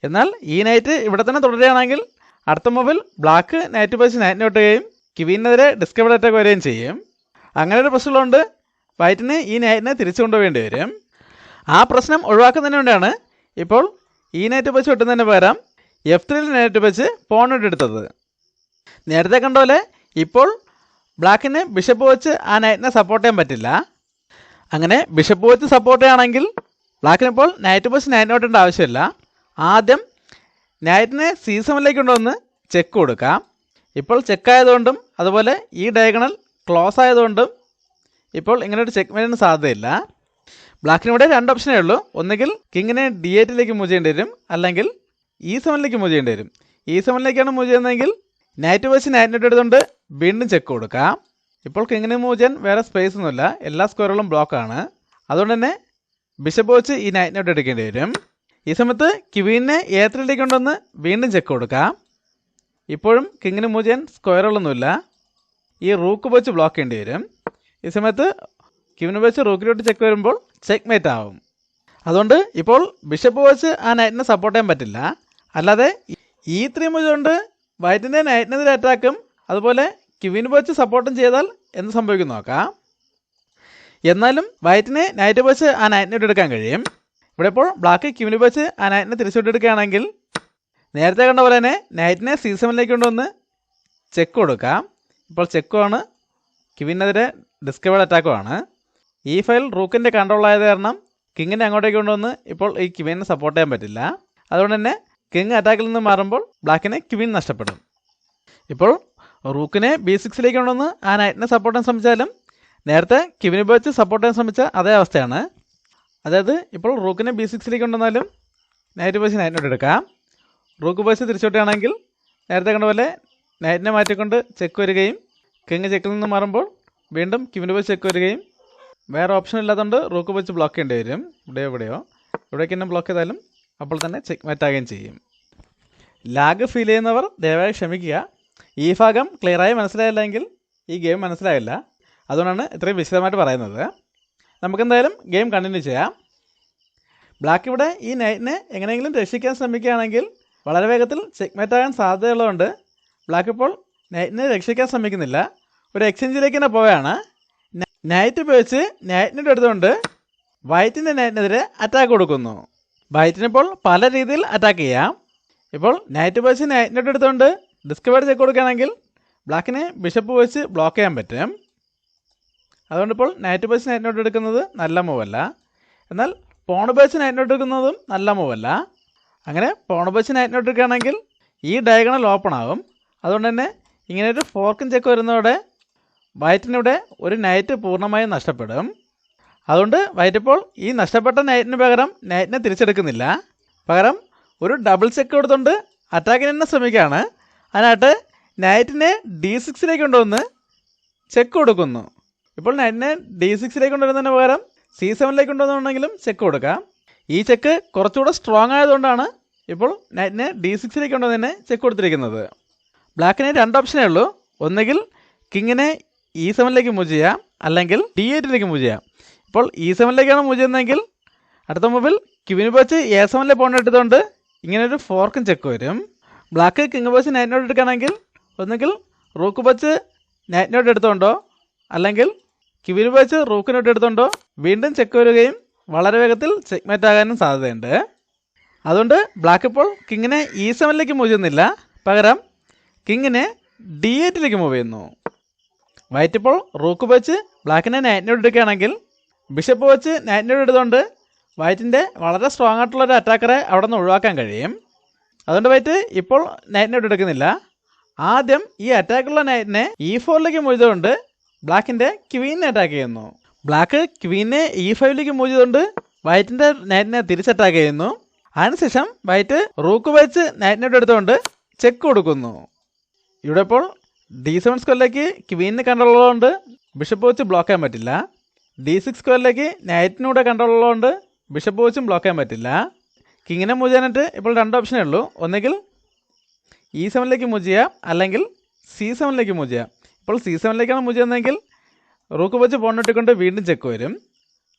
എന്നാൽ ഈ നൈറ്റ് ഇവിടെ തന്നെ തുടരുകയാണെങ്കിൽ അടുത്ത മൂവിൽ ബ്ലാക്ക് നൈറ്റ് പോയിച്ച് നൈറ്റ് ഔട്ടുകയും ക്വീനെതിരെ ഡിസ്കവർ അറ്റാക്ക് വരികയും ചെയ്യും. അങ്ങനെ ഒരു പ്രശ്നമുള്ളതുകൊണ്ട് വൈറ്റിന് ഈ നൈറ്റിനെ തിരിച്ചു കൊണ്ടുപോകേണ്ടി വരും. ആ പ്രശ്നം ഒഴിവാക്കുന്നതിന് വേണ്ടിയാണ് ഇപ്പോൾ ഈ നൈറ്റ് വെച്ച് വെട്ടുന്നതിന് പകരം F3 നൈറ്റ് വെച്ച് പോൺ എടുത്തത്. നേരത്തെ കണ്ട പോലെ ഇപ്പോൾ ബ്ലാക്കിന് ബിഷപ്പ് വെച്ച് ആ നൈറ്റിനെ സപ്പോർട്ട് ചെയ്യാൻ പറ്റില്ല. അങ്ങനെ ബിഷപ്പ് വെച്ച് സപ്പോർട്ട് ചെയ്യുകയാണെങ്കിൽ ബ്ലാക്കിനിപ്പോൾ നൈറ്റ് വെച്ച് നൈറ്റ് ഔട്ടേണ്ട ആവശ്യമില്ല. ആദ്യം നൈറ്റിനെ C7 കൊണ്ടുവന്ന് ചെക്ക് കൊടുക്കാം. ഇപ്പോൾ ചെക്കായതുകൊണ്ടും അതുപോലെ ഈ ഡയഗണൽ ക്ലോസ് ആയതുകൊണ്ടും ഇപ്പോൾ ഇങ്ങനെ ഒരു ചെക്ക് മേറ്റിന് സാധ്യതയില്ല. ബ്ലാക്കിനിവിടെ രണ്ട് ഓപ്ഷനേ ഉള്ളൂ. ഒന്നുകിൽ കിങ്ങിനെ D8 മൂവ് ചെയ്യേണ്ടി വരും, അല്ലെങ്കിൽ E7 മൂവ് ചെയ്യേണ്ടി വരും. E7 മൂവ് ചെയ്യുന്നതെങ്കിൽ നൈറ്റ് വെച്ച് നൈറ്റ് ഔട്ട് എടുത്തുകൊണ്ട് വീണ്ടും ചെക്ക് കൊടുക്കാം. ഇപ്പോൾ കിങ്ങിനെ മൂവ് ചെയ്യാൻ വേറെ സ്പേസ് ഒന്നുമില്ല, എല്ലാ സ്ക്വയറുകളും ബ്ലോക്കാണ്. അതുകൊണ്ട് തന്നെ ബിഷപ്പ് വെച്ച് ഈ നൈറ്റ് ഔട്ട് എടുക്കേണ്ടി വരും. ഈ സമയത്ത് ക്വീനെ A3 കൊണ്ടുവന്ന് വീണ്ടും ചെക്ക് കൊടുക്കാം. ഇപ്പോഴും കിങ്ങിന് മൂവ് ചെയ്യാൻ സ്ക്വയറുകളൊന്നുമില്ല, ഈ റൂക്ക് വെച്ച് ബ്ലോക്ക് ചെയ്യേണ്ടി വരും. ഈ സമയത്ത് ക്വീന് വെച്ച് റൂക്കിലോട്ട് ചെക്ക് വരുമ്പോൾ ചെക്ക് മേറ്റ് ആവും. അതുകൊണ്ട് ഇപ്പോൾ ബിഷപ്പ് വെച്ച് ആ നൈറ്റിനെ സപ്പോർട്ട് ചെയ്യാൻ പറ്റില്ല. അല്ലാതെ E3 മൂവ് കൊണ്ട് വൈറ്റിൻ്റെ നൈറ്റിനെതിരെ അറ്റാക്കും അതുപോലെ ക്വീന് വെച്ച് സപ്പോർട്ടും ചെയ്താൽ എന്ത് സംഭവിക്കും നോക്കാം. എന്നാലും വൈറ്റിനെ നൈറ്റ് വെച്ച് ആ നൈറ്റിനെ എടുക്കാൻ കഴിയും. ഇവിടെ ഇപ്പോൾ ബ്ലാക്ക് ക്വീന് വെച്ച് ആ നൈറ്റിനെ തിരിച്ചുവിട്ടെടുക്കുകയാണെങ്കിൽ നേരത്തെ കണ്ട പോലെ തന്നെ നൈറ്റിനെ C7 കൊണ്ടുവന്ന് ചെക്ക് കൊടുക്കാം. ഇപ്പോൾ ചെക്കുമാണ്, ക്വീനെതിരെ ഡിസ്കവേർഡ് അറ്റാക്കുമാണ്. ഈ ഫയൽ റൂക്കിൻ്റെ കൺട്രോളായത് കാരണം കിങ്ങിനെ അങ്ങോട്ടേക്ക് കൊണ്ടുവന്ന് ഇപ്പോൾ ഈ ക്വീനെ സപ്പോർട്ട് ചെയ്യാൻ പറ്റില്ല. അതുകൊണ്ട് തന്നെ കിങ് അറ്റാക്കിൽ നിന്ന് മാറുമ്പോൾ ബ്ലാക്കിനെ ക്വീൻ നഷ്ടപ്പെടും. ഇപ്പോൾ റൂക്കിനെ B6 കൊണ്ടുവന്ന് ആ നൈറ്റിനെ സപ്പോർട്ട് ചെയ്യാൻ ശ്രമിച്ചാലും നേരത്തെ ക്വീനെ വെച്ച് സപ്പോർട്ട് ചെയ്യാൻ ശ്രമിച്ച അതേ അവസ്ഥയാണ്. അതായത് ഇപ്പോൾ റൂക്കിനെ B6 കൊണ്ടുവന്നാലും നൈറ്റ് വെച്ച് നൈറ്റിനോട്ട് എടുക്കാം. റൂക്ക് വെച്ച് തിരിച്ചോട്ടുകയാണെങ്കിൽ നേരത്തെ കണ്ട പോലെ നൈറ്റിനെ മാറ്റിക്കൊണ്ട് ചെക്ക് വരികയും കിങ് ചെക്കിൽ നിന്ന് മാറുമ്പോൾ വീണ്ടും ക്വീനെ വെച്ച് ചെക്ക് വരികയും വേറെ ഓപ്ഷൻ ഇല്ലാത്തതുകൊണ്ട് റൂക്ക് വെച്ച് ബ്ലോക്ക് ചെയ്യേണ്ടി വരും. ഇവിടെയോ ഇവിടേക്ക് തന്നെ ബ്ലോക്ക് ചെയ്താലും അപ്പോൾ തന്നെ ചെക്ക് മാറ്റാകുകയും ചെയ്യും. ലാഗ് ഫീൽ ചെയ്യുന്നവർ ദയവായി ക്ഷമിക്കുക. ഈ ഭാഗം ക്ലിയറായി മനസ്സിലായില്ലെങ്കിൽ ഈ ഗെയിം മനസ്സിലായില്ല. അതുകൊണ്ടാണ് ഇത്രയും വിശദമായിട്ട് പറയുന്നത്. നമുക്കെന്തായാലും ഗെയിം കണ്ടിന്യൂ ചെയ്യാം. ബ്ലാക്ക് ഇവിടെ ഈ നൈറ്റിനെ എങ്ങനെയെങ്കിലും രക്ഷിക്കാൻ ശ്രമിക്കുകയാണെങ്കിൽ വളരെ വേഗത്തിൽ ചെക്ക് മാറ്റാകാൻ സാധ്യതയുള്ളതുകൊണ്ട് ബ്ലാക്ക് ഇപ്പോൾ നൈറ്റിനെ രക്ഷിക്കാൻ ശ്രമിക്കുന്നില്ല, ഒരു എക്സ്ചേഞ്ചിലേക്ക് തന്നെ പോവുകയാണ്. നൈറ്റ് ഉപയോഗിച്ച് നൈറ്റിനെ എടുത്തുകൊണ്ട് വൈറ്റിൻ്റെ നൈറ്റിനെതിരെ അറ്റാക്ക് കൊടുക്കുന്നു. വൈറ്റിനിപ്പോൾ പല രീതിയിൽ അറ്റാക്ക് ചെയ്യാം. ഇപ്പോൾ നൈറ്റ് ഉപയോഗിച്ച് നൈറ്റിനെ എടുത്തുകൊണ്ട് ഡിസ്കവേർഡ് ചെക്ക് കൊടുക്കുകയാണെങ്കിൽ ബ്ലാക്കിനെ ബിഷപ്പ് വെച്ച് ബ്ലോക്ക് ചെയ്യാൻ പറ്റും. അതുകൊണ്ടിപ്പോൾ നൈറ്റ് ഉപയോഗിച്ച് നൈറ്റിനോട്ട് എടുക്കുന്നത് നല്ല മൂവല്ല. എന്നാൽ പോൺ ഉപയോഗിച്ച് നൈറ്റിനോട്ട് എടുക്കുന്നതും നല്ല മൂവല്ല. അങ്ങനെ പോൺ ഉപയോഗിച്ച് നൈറ്റിനോട്ട് എടുക്കുകയാണെങ്കിൽ ഈ ഡയഗണൽ ഓപ്പൺ ആകും. അതുകൊണ്ട് തന്നെ ഇങ്ങനെ ഒരു ഫോർക്കും ചെക്ക് വരുന്നതോടെ വൈറ്റിനിവിടെ ഒരു നൈറ്റ് പൂർണ്ണമായും നഷ്ടപ്പെടും. അതുകൊണ്ട് വൈറ്റ് ഇപ്പോൾ ഈ നഷ്ടപ്പെട്ട നൈറ്റിന് പകരം നൈറ്റിനെ തിരിച്ചെടുക്കുന്നില്ല, പകരം ഒരു ഡബിൾ ചെക്ക് കൊടുത്തുകൊണ്ട് അറ്റാക്കിന് തന്നെ ശ്രമിക്കുകയാണ്. അതിനായിട്ട് നൈറ്റിനെ D6 കൊണ്ടുവന്ന് ചെക്ക് കൊടുക്കുന്നു. ഇപ്പോൾ നൈറ്റിനെ D6 കൊണ്ടുവരുന്നതിന് പകരം C7 കൊണ്ടുവന്നുണ്ടെങ്കിലും ചെക്ക് കൊടുക്കാം. ഈ ചെക്ക് കുറച്ചുകൂടെ സ്ട്രോങ് ആയതുകൊണ്ടാണ് ഇപ്പോൾ നൈറ്റിനെ D6 കൊണ്ടുവന്ന് ചെക്ക് കൊടുത്തിരിക്കുന്നത്. ബ്ലാക്കിന് രണ്ട് ഓപ്ഷനേ ഉള്ളൂ. ഒന്നുകിൽ കിങ്ങിനെ E7 മൂവ് ചെയ്യാം, അല്ലെങ്കിൽ D8 മൂവ് ചെയ്യാം. ഇപ്പോൾ E7 മൂവ് ചെയ്യുന്നതെങ്കിൽ അടുത്ത മൂവിൽ ക്വീന് വെച്ച് A7 പോൺ എടുത്തുകൊണ്ട് ഇങ്ങനൊരു ഫോർക്കും ചെക്ക് വരും. ബ്ലാക്ക് കിങ് വെച്ച് നൈറ്റ് നോട്ട് എടുക്കുകയാണെങ്കിൽ ഒന്നുകിൽ റൂക്ക് വെച്ച് നൈറ്റ് നോട്ട് എടുത്തുകൊണ്ടോ അല്ലെങ്കിൽ ക്വീന് വെച്ച് റൂക്ക് നോട്ട് എടുത്തുകൊണ്ടോ വീണ്ടും ചെക്ക് വരികയും വളരെ വേഗത്തിൽ ചെക്ക്മേറ്റ് ആകാനും സാധ്യതയുണ്ട്. അതുകൊണ്ട് ബ്ലാക്ക് ഇപ്പോൾ കിങ്ങിനെ E7 മൂവ് ചെയ്യുന്നില്ല, പകരം കിങ്ങിനെ D8 മൂവ് ചെയ്യുന്നു. വൈറ്റ് ഇപ്പോൾ റൂക്ക് വെച്ച് ബ്ലാക്കിനെ നൈറ്റ് നോട്ട് എടുക്കുകയാണെങ്കിൽ ബിഷപ്പ് വെച്ച് നൈറ്റ് നോട്ട് എടുത്തുകൊണ്ട് വൈറ്റിൻ്റെ വളരെ സ്ട്രോങ് ആയിട്ടുള്ളൊരു അറ്റാക്കറെ അവിടെ നിന്ന് ഒഴിവാക്കാൻ കഴിയും. അതുകൊണ്ട് വൈറ്റ് ഇപ്പോൾ നൈറ്റ് നോട്ട് എടുക്കുന്നില്ല. ആദ്യം ഈ അറ്റാക്കുള്ള നൈറ്റിനെ E4 മൂവ് ചെയ്തുകൊണ്ട് ബ്ലാക്കിൻ്റെ ക്വീനെ അറ്റാക്ക് ചെയ്യുന്നു. ബ്ലാക്ക് ക്വീനെ E5 മൂവ് ചെയ്തുകൊണ്ട് വൈറ്റിൻ്റെ നൈറ്റിനെ തിരിച്ചറ്റാക്ക് ചെയ്യുന്നു. അതിനുശേഷം വൈറ്റ് റൂക്ക് വെച്ച് നൈറ്റ് നോട്ട് എടുത്തുകൊണ്ട് ചെക്ക് കൊടുക്കുന്നു. ഇവിടെ ഇപ്പോൾ D7 സ്ക്വയറിലേക്ക് ക്വീനിന് കൺട്രോൾ ഉള്ളതുകൊണ്ട് ബിഷപ്പ് വെച്ച് ബ്ലോക്ക് ചെയ്യാൻ പറ്റില്ല. D6 സ്ക്വയറിലേക്ക് നൈറ്റിനൂടെ കൺട്രോൾ ഉള്ളതുകൊണ്ട് ബിഷപ്പ് വെച്ചും ബ്ലോക്ക് ചെയ്യാൻ പറ്റില്ല. കിങ്ങിനെ മൂവ് ചെയ്യാനായിട്ട് ഇപ്പോൾ രണ്ട് ഓപ്ഷനേ ഉള്ളൂ. ഒന്നുകിൽ E7 മൂവ് ചെയ്യാം, അല്ലെങ്കിൽ C7 മൂവ് ചെയ്യാം. ഇപ്പോൾ C7 മൂവ് ചെയ്യുന്നതെങ്കിൽ റൂക്ക് വെച്ച് പോൺ ഇട്ടിക്കൊണ്ട് വീണ്ടും ചെക്ക് വരും.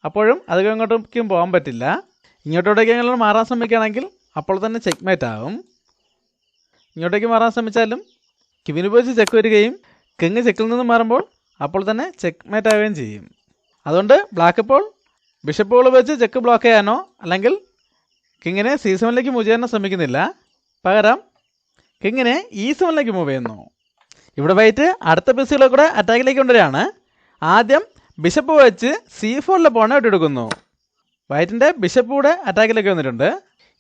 അപ്പോഴും അധികം ഇങ്ങോട്ടേക്കും പോകാൻ പറ്റില്ല. ഇങ്ങോട്ടോട്ടേക്കെങ്കിലും മാറാൻ ശ്രമിക്കുകയാണെങ്കിൽ അപ്പോൾ തന്നെ ചെക്ക്മേറ്റ് ആകും. ഇങ്ങോട്ടേക്ക് മാറാൻ ശ്രമിച്ചാലും ക്വീൻ ഉപയോഗിച്ച് ചെക്ക് വരികയും കിങ് ചെക്കിൽ നിന്ന് മാറുമ്പോൾ അപ്പോൾ തന്നെ ചെക്ക്മേറ്റ് ആവുകയും ചെയ്യും. അതുകൊണ്ട് ബ്ലാക്ക് ഇപ്പോൾ ബിഷപ്പുകൾ ഉപയോഗിച്ച് ചെക്ക് ബ്ലോക്ക് ചെയ്യാനോ അല്ലെങ്കിൽ കിങ്ങിനെ C7ലേക്ക് മൂവ് ചെയ്യാനോ ശ്രമിക്കുന്നില്ല. പകരം കിങ്ങിനെ E7ലേക്ക് മൂവ് ചെയ്യുന്നു. ഇവിടെ വൈറ്റ് അടുത്ത പീസുകളെ കൂടെ അറ്റാക്കിലേക്ക് കൊണ്ടുവരികയാണ്. ആദ്യം ബിഷപ്പ് വെച്ച് C4 പോണ എടുക്കുന്നു. വൈറ്റിൻ്റെ ബിഷപ്പ് കൂടെ അറ്റാക്കിലേക്ക് വന്നിട്ടുണ്ട്.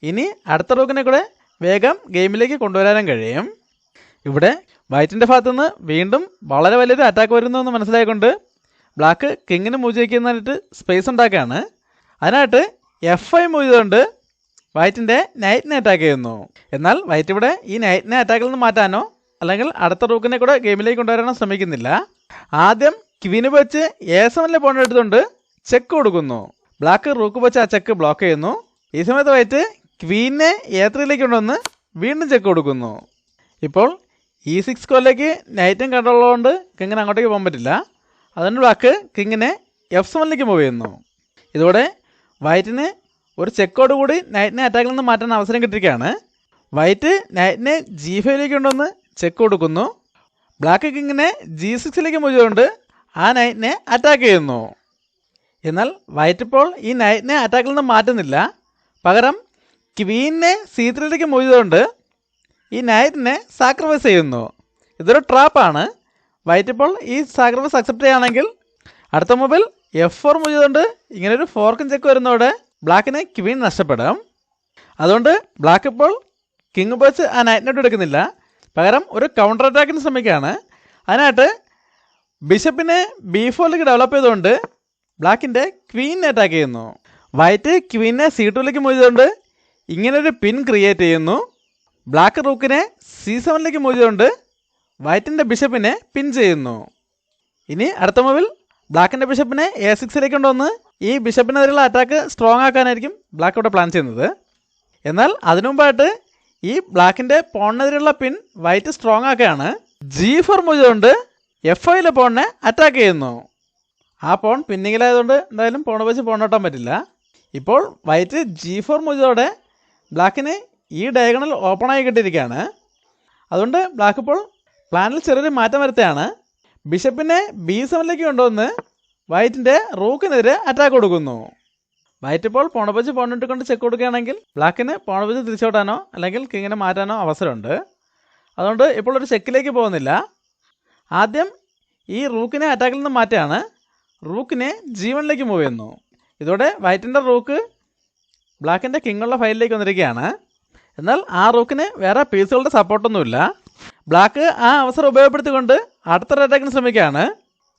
ഇനി അടുത്ത റൂക്കിനെ കൂടെ വേഗം ഗെയിമിലേക്ക് കൊണ്ടുവരാനും കഴിയും. ഇവിടെ വൈറ്റിൻ്റെ ഭാഗത്തുനിന്ന് വീണ്ടും വളരെ വലിയൊരു അറ്റാക്ക് വരുന്നു എന്ന് മനസ്സിലായിക്കൊണ്ട് ബ്ലാക്ക് കിങ്ങിന് മൂവ് ചെയ്യിക്കുന്നതിനായിട്ട് സ്പേസ് ഉണ്ടാക്കുകയാണ്. അതിനായിട്ട് F5 മൂവ് ചെയ്തുകൊണ്ട് വൈറ്റിൻ്റെ നൈറ്റിനെ അറ്റാക്ക് ചെയ്യുന്നു. എന്നാൽ വൈറ്റ് ഇവിടെ ഈ നൈറ്റിനെ അറ്റാക്കിൽ നിന്ന് മാറ്റാനോ അല്ലെങ്കിൽ അടുത്ത റൂക്കിനെ കൂടെ ഗെയിമിലേക്ക് കൊണ്ടുവരാനോ ശ്രമിക്കുന്നില്ല. ആദ്യം ക്വീന് വെച്ച് A7 പോണ എടുത്തുകൊണ്ട് ചെക്ക് കൊടുക്കുന്നു. ബ്ലാക്ക് റൂക്ക് വെച്ച് ആ ചെക്ക് ബ്ലോക്ക് ചെയ്യുന്നു. ഈ സമയത്ത് വൈറ്റ് ക്വീനെ A3ലേക്ക് കൊണ്ടുവന്ന് വീണ്ടും ചെക്ക് കൊടുക്കുന്നു. ഇപ്പോൾ E6 സ്കോറിലേക്ക് നൈറ്റും കണ്ടുള്ളതുകൊണ്ട് കിങ്ങിന് അങ്ങോട്ടേക്ക് പോകാൻ പറ്റില്ല. അതുകൊണ്ട് ബ്ലാക്ക് കിങ്ങിനെ F7ലേക്ക് മൂവ് ചെയ്യുന്നു. ഇതോടെ വൈറ്റിന് ഒരു ചെക്കോട് കൂടി നൈറ്റിനെ അറ്റാക്കിൽ നിന്ന് മാറ്റാൻ അവസരം കിട്ടിയിരിക്കുകയാണ്. വൈറ്റ് നൈറ്റിനെ G5ലേക്ക് കൊണ്ടുവന്ന് ചെക്ക് കൊടുക്കുന്നു. ബ്ലാക്ക് കിങ്ങിനെ G6ലേക്ക് മൂവ് ചെയ്തുകൊണ്ട് ആ നൈറ്റിനെ അറ്റാക്ക് ചെയ്യുന്നു. എന്നാൽ വൈറ്റ് ഇപ്പോൾ ഈ നൈറ്റിനെ അറ്റാക്കിൽ നിന്ന് മാറ്റുന്നില്ല. പകരം ക്വീനെ C3ലേക്ക് മൂവ് ചെയ്തുകൊണ്ട് ഈ നൈറ്റിനെ സാക്രിഫൈസ് ചെയ്യുന്നു. ഇതൊരു ട്രാപ്പാണ്. വൈറ്റ് ഇപ്പോൾ ഈ സാക്രിഫൈസ് അക്സെപ്റ്റ് ചെയ്യുകയാണെങ്കിൽ അടുത്ത മൂവിൽ F4 മൂവ് ചെയ്തുകൊണ്ട് ഇങ്ങനൊരു ഫോർക്കും ചെക്ക് വരുന്നതോടെ ബ്ലാക്കിന് ക്വീൻ നഷ്ടപ്പെടും. അതുകൊണ്ട് ബ്ലാക്ക് ഇപ്പോൾ കിങ് ഉപയോഗിച്ച് ആ നൈറ്റിനോട്ട് എടുക്കുന്നില്ല. പകരം ഒരു കൗണ്ടർ അറ്റാക്കിന് ശ്രമിക്കുകയാണ്. അതിനായിട്ട് ബിഷപ്പിനെ B4ലേക്ക് ഡെവലപ്പ് ചെയ്തുകൊണ്ട് ബ്ലാക്കിൻ്റെ ക്വീനെ അറ്റാക്ക് ചെയ്യുന്നു. വൈറ്റ് ക്വീനെ C2ലേക്ക് മൂവ് ചെയ്തുകൊണ്ട് ഇങ്ങനൊരു പിൻ ക്രിയേറ്റ് ചെയ്യുന്നു. ബ്ലാക്ക് റൂക്കിനെ C7ലേക്ക് മൂവ് ചെയ്തുകൊണ്ട് വൈറ്റിൻ്റെ ബിഷപ്പിനെ പിൻ ചെയ്യുന്നു. ഇനി അടുത്ത മൂവിൽ ബ്ലാക്കിൻ്റെ ബിഷപ്പിനെ A6ലേക്ക് കൊണ്ടുവന്ന് ഈ ബിഷപ്പിനെതിരെയുള്ള അറ്റാക്ക് സ്ട്രോങ് ആക്കാനായിരിക്കും ബ്ലാക്ക് ഇവിടെ പ്ലാൻ ചെയ്യുന്നത്. എന്നാൽ അതിനു മുമ്പായിട്ട് ഈ ബ്ലാക്കിൻ്റെ പോണിനെതിരെയുള്ള പിൻ വൈറ്റ് സ്ട്രോങ് ആക്കുകയാണ്. G4 മൂവ് ചെയ്തുകൊണ്ട് F5 പോണിനെ അറ്റാക്ക് ചെയ്യുന്നു. ആ പോൺ പിന്നിങ്ങിലായതുകൊണ്ട് എന്തായാലും പോൺ വെച്ച് പോണോട്ടാൻ പറ്റില്ല. ഇപ്പോൾ വൈറ്റ് G4 മൂവ് ചെയ്തോടെ ബ്ലാക്കിന് ഈ ഡയഗണൽ ഓപ്പൺ ആയി കിട്ടിയിരിക്കുകയാണ്. അതുകൊണ്ട് ബ്ലാക്ക് ഇപ്പോൾ പ്ലാനിൽ ചെറിയൊരു മാറ്റം വരുത്തുകയാണ്. ബിഷപ്പിനെ B7ലേക്ക് കൊണ്ടുവന്ന് വൈറ്റിൻ്റെ റൂക്കിനെതിരെ അറ്റാക്ക് കൊടുക്കുന്നു. വൈറ്റ് ഇപ്പോൾ പോണപ്പച്ച് പോണിട്ട് കൊണ്ട് ചെക്ക് കൊടുക്കുകയാണെങ്കിൽ ബ്ലാക്കിന് പോണപ്പച്ച് തിരിച്ചോട്ടാനോ അല്ലെങ്കിൽ കിങ്ങിനെ മാറ്റാനോ അവസരമുണ്ട്. അതുകൊണ്ട് ഇപ്പോൾ ഒരു ചെക്കിലേക്ക് പോകുന്നില്ല. ആദ്യം ഈ റൂക്കിനെ അറ്റാക്കിൽ നിന്ന് മാറ്റുകയാണ്. റൂക്കിനെ G1ലേക്ക് മൂവ് ചെയ്യുന്നു. ഇതോടെ വൈറ്റിൻ്റെ റൂക്ക് ബ്ലാക്കിൻ്റെ കിങ്ങുള്ള ഫയലിലേക്ക് വന്നിരിക്കുകയാണ്. എന്നാൽ ആ റൂക്കിന് വേറെ പീസുകളുടെ സപ്പോർട്ടൊന്നുമില്ല. ബ്ലാക്ക് ആ അവസരം ഉപയോഗപ്പെടുത്തിക്കൊണ്ട് അടുത്തൊരു അറ്റാക്കിന് ശ്രമിക്കുകയാണ്.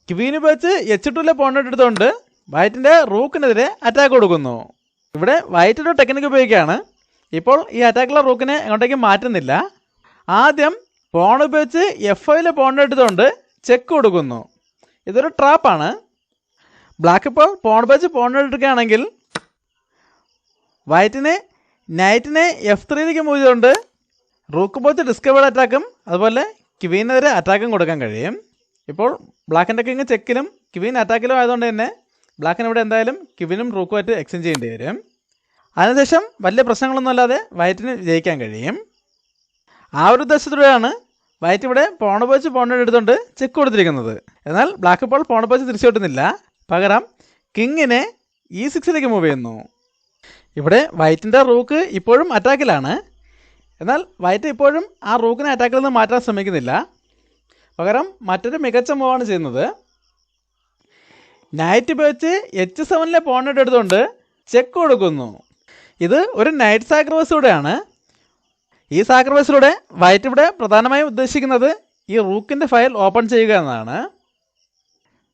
ക്വീൻ ഉപയോഗിച്ച് H2 പോയിന്റ് എടുത്തുകൊണ്ട് വൈറ്റിൻ്റെ റൂക്കിനെതിരെ അറ്റാക്ക് കൊടുക്കുന്നു. ഇവിടെ വൈറ്റ് ഒരു ടെക്നിക്ക് ഉപയോഗിക്കുകയാണ്. ഇപ്പോൾ ഈ അറ്റാക്കുള്ള റൂക്കിനെ എങ്ങോട്ടേക്ക് മാറ്റുന്നില്ല. ആദ്യം പോൺ ഉപയോഗിച്ച് F5 പോയിന്റ് എടുത്തുകൊണ്ട് ചെക്ക് കൊടുക്കുന്നു. ഇതൊരു ട്രാപ്പാണ്. ബ്ലാക്ക് ഇപ്പോൾ പോൺ ഉപയോഗിച്ച് പോയിന്റ് എടുക്കുകയാണെങ്കിൽ വൈറ്റിനെ നൈറ്റിനെ F3ലേക്ക് മൂവ് ചെയ്തുകൊണ്ട് റൂക്ക് ഉപയോഗിച്ച് ഡിസ്കവേർഡ് അറ്റാക്കും അതുപോലെ ക്വീനെതിരെ അറ്റാക്കും കൊടുക്കാൻ കഴിയും. ഇപ്പോൾ ബ്ലാക്കിൻ്റെ കിങ് ചെക്കിലും ക്വീൻ അറ്റാക്കിലും ആയതുകൊണ്ട് തന്നെ ബ്ലാക്കിന് ഇവിടെ എന്തായാലും ക്വീനും റൂക്കുമായിട്ട് എക്സ്ചേഞ്ച് ചെയ്യേണ്ടി വരും. അതിനുശേഷം വലിയ പ്രശ്നങ്ങളൊന്നും അല്ലാതെ വൈറ്റിന് ജയിക്കാൻ കഴിയും. ആ ഒരു ഉദ്ദേശത്തിലൂടെയാണ് വൈറ്റ് ഇവിടെ പോൺ ഉപയോഗിച്ച് പോയിന്റ് എടുത്തുകൊണ്ട് ചെക്ക് കൊടുത്തിരിക്കുന്നത്. എന്നാൽ ബ്ലാക്ക് ഇപ്പോൾ പോൺ ഉപയോഗിച്ച് തിരിച്ചു കിട്ടുന്നില്ല. പകരം കിങ്ങിനെ E6ലേക്ക് മൂവ് ചെയ്യുന്നു. ഇവിടെ വൈറ്റിൻ്റെ റൂക്ക് ഇപ്പോഴും അറ്റാക്കിലാണ്. എന്നാൽ വൈറ്റ് ഇപ്പോഴും ആ റൂക്കിനെ അറ്റാക്കിൽ നിന്ന് മാറ്റാൻ ശ്രമിക്കുന്നില്ല. പകരം മറ്റൊരു മികച്ച മൂവാണ് ചെയ്യുന്നത്. നൈറ്റ് ഉപയോഗിച്ച് H7 പോയിന്റ് എടുത്തുകൊണ്ട് ചെക്ക് കൊടുക്കുന്നു. ഇത് ഒരു നൈറ്റ് സാക്രിഫൈസിലൂടെയാണ്. ഈ സാക്രിഫൈസിലൂടെ വൈറ്റ് ഇവിടെ പ്രധാനമായും ഉദ്ദേശിക്കുന്നത് ഈ റൂക്കിൻ്റെ ഫയൽ ഓപ്പൺ ചെയ്യുക എന്നതാണ്.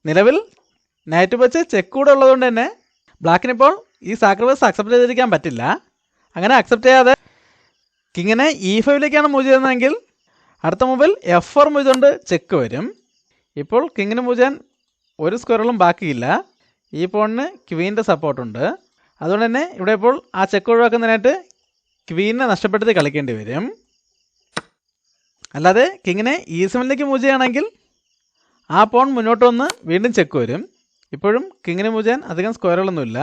നിലവിൽ നൈറ്റ് ഉപയോഗിച്ച് ചെക്ക് കൂടെ ഉള്ളതുകൊണ്ട് തന്നെ ബ്ലാക്കിനിപ്പോൾ ഈ സാക്രിഫൈസ് അക്സെപ്റ്റ് ചെയ്തിരിക്കാൻ പറ്റില്ല. അങ്ങനെ അക്സെപ്റ്റ് ചെയ്യാതെ കിങ്ങിനെ E5ലേക്കാണ് മൂവ് ചെയ്യുന്നതെങ്കിൽ അടുത്ത മൂവിൽ F4 മൂവ് ചെയ്തുകൊണ്ട് ചെക്ക് വരും. ഇപ്പോൾ കിങ്ങിന് മൂവ് ചെയ്യാൻ ഒരു സ്ക്വയറുകളും ബാക്കിയില്ല. ഈ പോണിന് ക്വീൻ്റെ സപ്പോർട്ടുണ്ട്. അതുകൊണ്ട് തന്നെ ഇവിടെ ഇപ്പോൾ ആ ചെക്ക് ഒഴിവാക്കുന്നതിനായിട്ട് ക്വീനെ നഷ്ടപ്പെടുത്തി കളിക്കേണ്ടി വരും. അല്ലാതെ കിങ്ങിനെ E7ലേക്ക് മൂവ് ചെയ്യുകയാണെങ്കിൽ ആ പോൺ മുന്നോട്ട് വന്ന് വീണ്ടും ചെക്ക് വരും. ഇപ്പോഴും കിങ്ങിന് മൂവ് ചെയ്യാൻ അധികം സ്ക്വയറുകളൊന്നുമില്ല.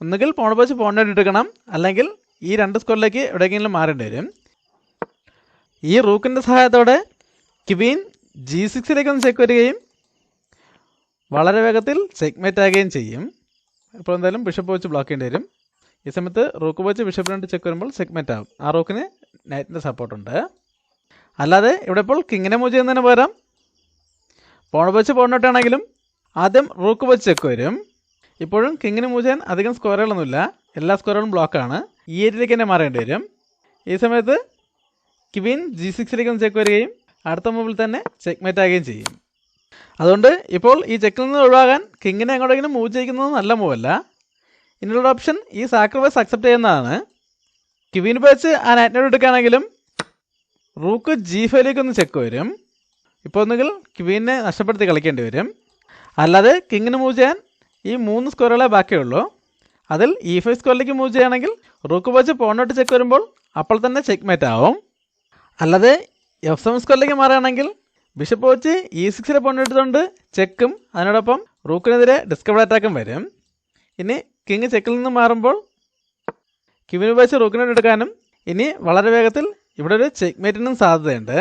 ഒന്നുകിൽ പോൺ ഉപയോഗിച്ച് പോണിനായിട്ട് എടുക്കണം, അല്ലെങ്കിൽ ഈ 2 സ്ക്വയറിലേക്ക് എവിടെയെങ്കിലും മാറേണ്ടി വരും. ഈ റൂക്കിൻ്റെ സഹായത്തോടെ ക്വീൻ G6 ഒന്ന് ചെക്ക് വരികയും വളരെ വേഗത്തിൽ ചെക്ക്മേറ്റ് ആകുകയും ചെയ്യും. ഇപ്പോൾ എന്തായാലും ബിഷപ്പ് വെച്ച് ബ്ലോക്ക് ചെയ്യേണ്ടി വരും. ഈ സമയത്ത് റൂക്ക് വെച്ച് ബിഷപ്പിനായിട്ട് ചെക്ക് വരുമ്പോൾ ചെക്ക്മേറ്റ് ആകും. ആ റൂക്കിന് നൈറ്റിൻ്റെ സപ്പോർട്ടുണ്ട്. അല്ലാതെ ഇവിടെ ഇപ്പോൾ കിങ്ങിനെ മൂവ് ചെയ്യുന്നതിന് പകരം പോൺ വെച്ച് പോണിട്ടാണെങ്കിലും ആദ്യം റൂക്ക് വെച്ച് ചെക്ക് വരും. ഇപ്പോഴും കിങ്ങിന് മൂവ് ചെയ്യാൻ അധികം സ്ക്വയറുകളൊന്നുമില്ല, എല്ലാ സ്ക്വയറുകളും ബ്ലോക്കാണ്. ഈ ഏരിയയിലേക്ക് തന്നെ മാറേണ്ടി വരും. ഈ സമയത്ത് ക്വീൻ G6 ഒന്ന് ചെക്ക് വരികയും അടുത്ത മൂവിൽ തന്നെ ചെക്ക്മേറ്റ് ആകുകയും ചെയ്യും. അതുകൊണ്ട് ഇപ്പോൾ ഈ ചെക്കിൽ നിന്ന് ഒഴിവാകാൻ കിങ്ങിനെ എങ്ങോട്ടെങ്കിലും മൂവ് ചെയ്യിക്കുന്നത് നല്ല മൂവല്ല. ഇതിനുള്ള ഓപ്ഷൻ ഈ സാക്രിഫൈസ് അക്സെപ്റ്റ് ചെയ്യുന്നതാണ്. ക്വീൻ വെച്ച് ആ നൈറ്റിനോട് എടുക്കുകയാണെങ്കിലും റൂക്ക് G5 ഒന്ന് ചെക്ക് വരും. ഇപ്പോൾ ഒന്നുകിൽ ക്വീനെ നഷ്ടപ്പെടുത്തി കളിക്കേണ്ടി വരും. അല്ലാതെ കിങ്ങിന് മൂവ് ചെയ്യാൻ ഈ 3 സ്ക്വയറുകളെ ബാക്കിയുള്ളൂ. അതിൽ E5 സ്ക്വയറിലേക്ക് മൂവ് ചെയ്യുകയാണെങ്കിൽ റൂക്ക് വെച്ച് പോണോട്ട് ചെക്ക് വരുമ്പോൾ അപ്പോൾ തന്നെ ചെക്ക്മേറ്റ് ആവും. അല്ലാതെ F7 സ്ക്വയറിലേക്ക് മാറുകയാണെങ്കിൽ ബിഷപ്പ് വെച്ച് E6 പോണെടുത്തുകൊണ്ട് ചെക്കും അതിനോടൊപ്പം റൂക്കിനെതിരെ ഡിസ്കവർ അറ്റാക്കും വരും. ഇനി കിങ് ചെക്കിൽ നിന്ന് മാറുമ്പോൾ ക്വീൻ വെച്ച് റൂക്കിനോട് എടുക്കാനും ഇനി വളരെ വേഗത്തിൽ ഇവിടെ ഒരു ചെക്ക്മേറ്റിനും സാധ്യതയുണ്ട്.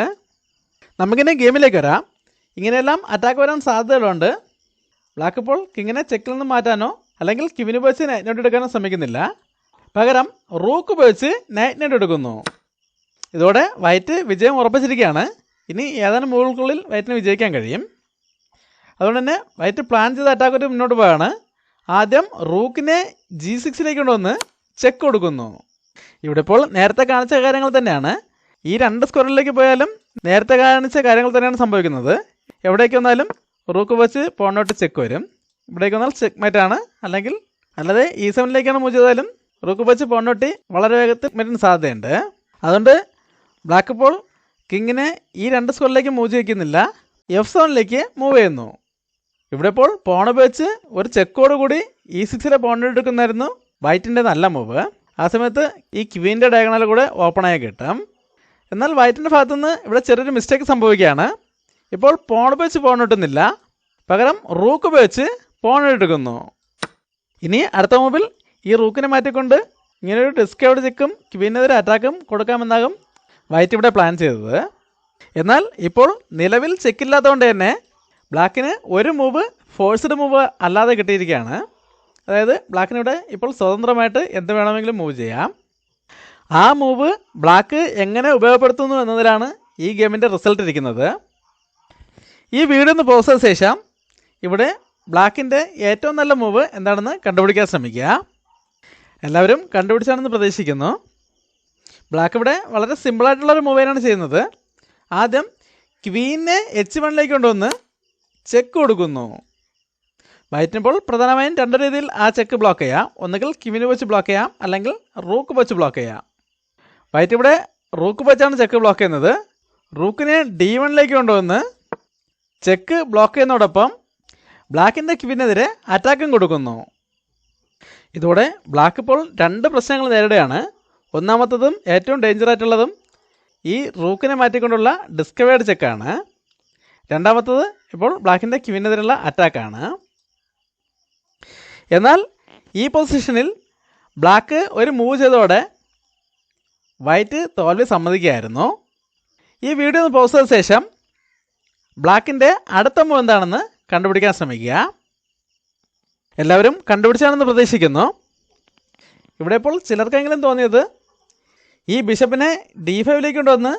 നമുക്കിനി ഗെയിമിലേക്ക് വരാം. ഇങ്ങനെയെല്ലാം അറ്റാക്ക് വരാൻ സാധ്യതകളുണ്ട്. ബ്ലാക്ക് ഇപ്പോൾ കിങ്ങിനെ ചെക്കിൽ നിന്ന് മാറ്റാനോ അല്ലെങ്കിൽ ക്വീൻ വെച്ച് നൈറ്റിനോട്ട് എടുക്കാനോ ശ്രമിക്കുന്നില്ല. പകരം റൂക്ക് ഉപയോഗിച്ച് നൈറ്റിനോട്ട് എടുക്കുന്നു. ഇതോടെ വൈറ്റ് വിജയം ഉറപ്പിച്ചിരിക്കുകയാണ്. ഇനി ഏതാനും മൂവുകൾക്കുള്ളിൽ വൈറ്റിന് വിജയിക്കാൻ കഴിയും. അതുകൊണ്ട് തന്നെ വൈറ്റ് പ്ലാൻ ചെയ്ത അറ്റാക്ക് മുന്നോട്ട് പോവുകയാണ്. ആദ്യം റൂക്കിനെ G6 കൊണ്ടുവന്ന് ചെക്ക് കൊടുക്കുന്നു. ഇവിടെ ഇപ്പോൾ നേരത്തെ കാണിച്ച കാര്യങ്ങൾ തന്നെയാണ്. ഈ 2 സ്ക്വയറിലേക്ക് പോയാലും നേരത്തെ കാണിച്ച കാര്യങ്ങൾ തന്നെയാണ് സംഭവിക്കുന്നത്. എവിടേക്ക് വന്നാലും റൂക്ക് വെച്ച് പോണോട്ട് ചെക്ക് വരും. ഇവിടേക്ക് വന്നാൽ ചെക്ക്മേറ്റ് ആണ്. അല്ലാതെ E7 മൂവ് ചെയ്താലും റൂക്ക് വെച്ച് പോണോട്ടി വളരെ വേഗത്തിൽ മെറ്റിന് സാധ്യതയുണ്ട്. അതുകൊണ്ട് ബ്ലാക്ക് ഇപ്പോൾ കിങ്ങിനെ ഈ 2 സ്ക്വയറിലേക്ക് മൂവ് ചെയ്യിക്കുന്നില്ല, F7 മൂവ് ചെയ്യുന്നു. ഇവിടെ ഇപ്പോൾ പോൺ ഉപയോഗിച്ച് ഒരു ചെക്കോട് കൂടി E6 പോണെടുക്കുന്നായിരുന്നു വൈറ്റിൻ്റെ നല്ല മൂവ്. ആ സമയത്ത് ഈ ക്വീൻ്റെ ഡയഗണൽ കൂടെ ഓപ്പണായി കിട്ടും. എന്നാൽ വൈറ്റിൻ്റെ ഭാഗത്തുനിന്ന് ഇവിടെ ചെറിയൊരു മിസ്റ്റേക്ക് സംഭവിക്കുകയാണ്. ഇപ്പോൾ പോൺ ഉപയോഗിച്ച് പോണിട്ടുന്നില്ല, പകരം റൂക്ക് ഉപയോഗിച്ച് പോണെടുക്കുന്നു. ഇനി അടുത്ത മൂവിൽ ഈ റൂക്കിനെ മാറ്റിക്കൊണ്ട് ഇങ്ങനൊരു ഡിസ്കവേർഡ് ചെക്കും ക്വീനെതിരെ അറ്റാക്കും കൊടുക്കാമെന്നാകും വൈറ്റ് ഇവിടെ പ്ലാൻ ചെയ്തത്. എന്നാൽ ഇപ്പോൾ നിലവിൽ ചെക്കില്ലാത്തതുകൊണ്ട് തന്നെ ബ്ലാക്കിന് ഒരു മൂവ് ഫോഴ്സ്ഡ് മൂവ് അല്ലാതെ കിട്ടിയിരിക്കുകയാണ്. അതായത് ബ്ലാക്കിനിവിടെ ഇപ്പോൾ സ്വതന്ത്രമായിട്ട് എന്ത് വേണമെങ്കിലും മൂവ് ചെയ്യാം. ആ മൂവ് ബ്ലാക്ക് എങ്ങനെ ഉപയോഗപ്പെടുത്തുന്നു എന്നതിലാണ് ഈ ഗെയിമിൻ്റെ റിസൾട്ട് ഇരിക്കുന്നത്. ഈ വീഡിയോ ഒന്ന് പോസ് ചെയ്ത ശേഷം ഇവിടെ ബ്ലാക്കിൻ്റെ ഏറ്റവും നല്ല മൂവ് എന്താണെന്ന് കണ്ടുപിടിക്കാൻ ശ്രമിക്കുക. എല്ലാവരും കണ്ടുപിടിച്ചാണെന്ന് പ്രതീക്ഷിക്കുന്നു. ബ്ലാക്ക് ഇവിടെ വളരെ സിമ്പിളായിട്ടുള്ളൊരു മൂവേനാണ് ചെയ്യുന്നത്. ആദ്യം ക്വീനെ H1 കൊണ്ടുവന്ന് ചെക്ക് കൊടുക്കുന്നു. വൈറ്റിനിപ്പോൾ പ്രധാനമായും 2 രീതിയിൽ ആ ചെക്ക് ബ്ലോക്ക് ചെയ്യാം. ഒന്നുകിൽ ക്വീന് വെച്ച് ബ്ലോക്ക് ചെയ്യാം, അല്ലെങ്കിൽ റൂക്ക് വെച്ച് ബ്ലോക്ക് ചെയ്യാം. വൈറ്റ് ഇവിടെ റൂക്ക് വെച്ചാണ് ചെക്ക് ബ്ലോക്ക് ചെയ്യുന്നത്. റൂക്കിനെ D1 കൊണ്ടുവന്ന് ചെക്ക് ബ്ലോക്ക് ചെയ്യുന്നതോടൊപ്പം ബ്ലാക്കിൻ്റെ ക്വീനെതിരെ അറ്റാക്കും കൊടുക്കുന്നു. ഇതോടെ ബ്ലാക്ക് ഇപ്പോൾ 2 പ്രശ്നങ്ങൾ നേരിടുകയാണ്. ഒന്നാമത്തതും ഏറ്റവും ഡേഞ്ചർ ആയിട്ടുള്ളതും ഈ റൂക്കിനെ മാറ്റിക്കൊണ്ടുള്ള ഡിസ്കവേർഡ് ചെക്കാണ്. രണ്ടാമത്തത് ഇപ്പോൾ ബ്ലാക്കിൻ്റെ ക്വീനെതിരെയുള്ള അറ്റാക്കാണ്. എന്നാൽ ഈ പൊസിഷനിൽ ബ്ലാക്ക് ഒരു മൂവ് ചെയ്തതോടെ വൈറ്റ് തോൽവി സമ്മതിക്കുകയായിരുന്നു. ഈ വീഡിയോ ഒന്ന് പോസ് ചെയ്ത ശേഷം ബ്ലാക്കിൻ്റെ അടുത്ത മൂവ് എന്താണെന്ന് കണ്ടുപിടിക്കാൻ ശ്രമിക്കുക. എല്ലാവരും കണ്ടുപിടിച്ചാണെന്ന് പ്രതീക്ഷിക്കുന്നു. ഇവിടെ ഇപ്പോൾ ചിലർക്കെങ്കിലും തോന്നിയത് ഈ ബിഷപ്പിനെ D5 കൊണ്ടുവന്ന്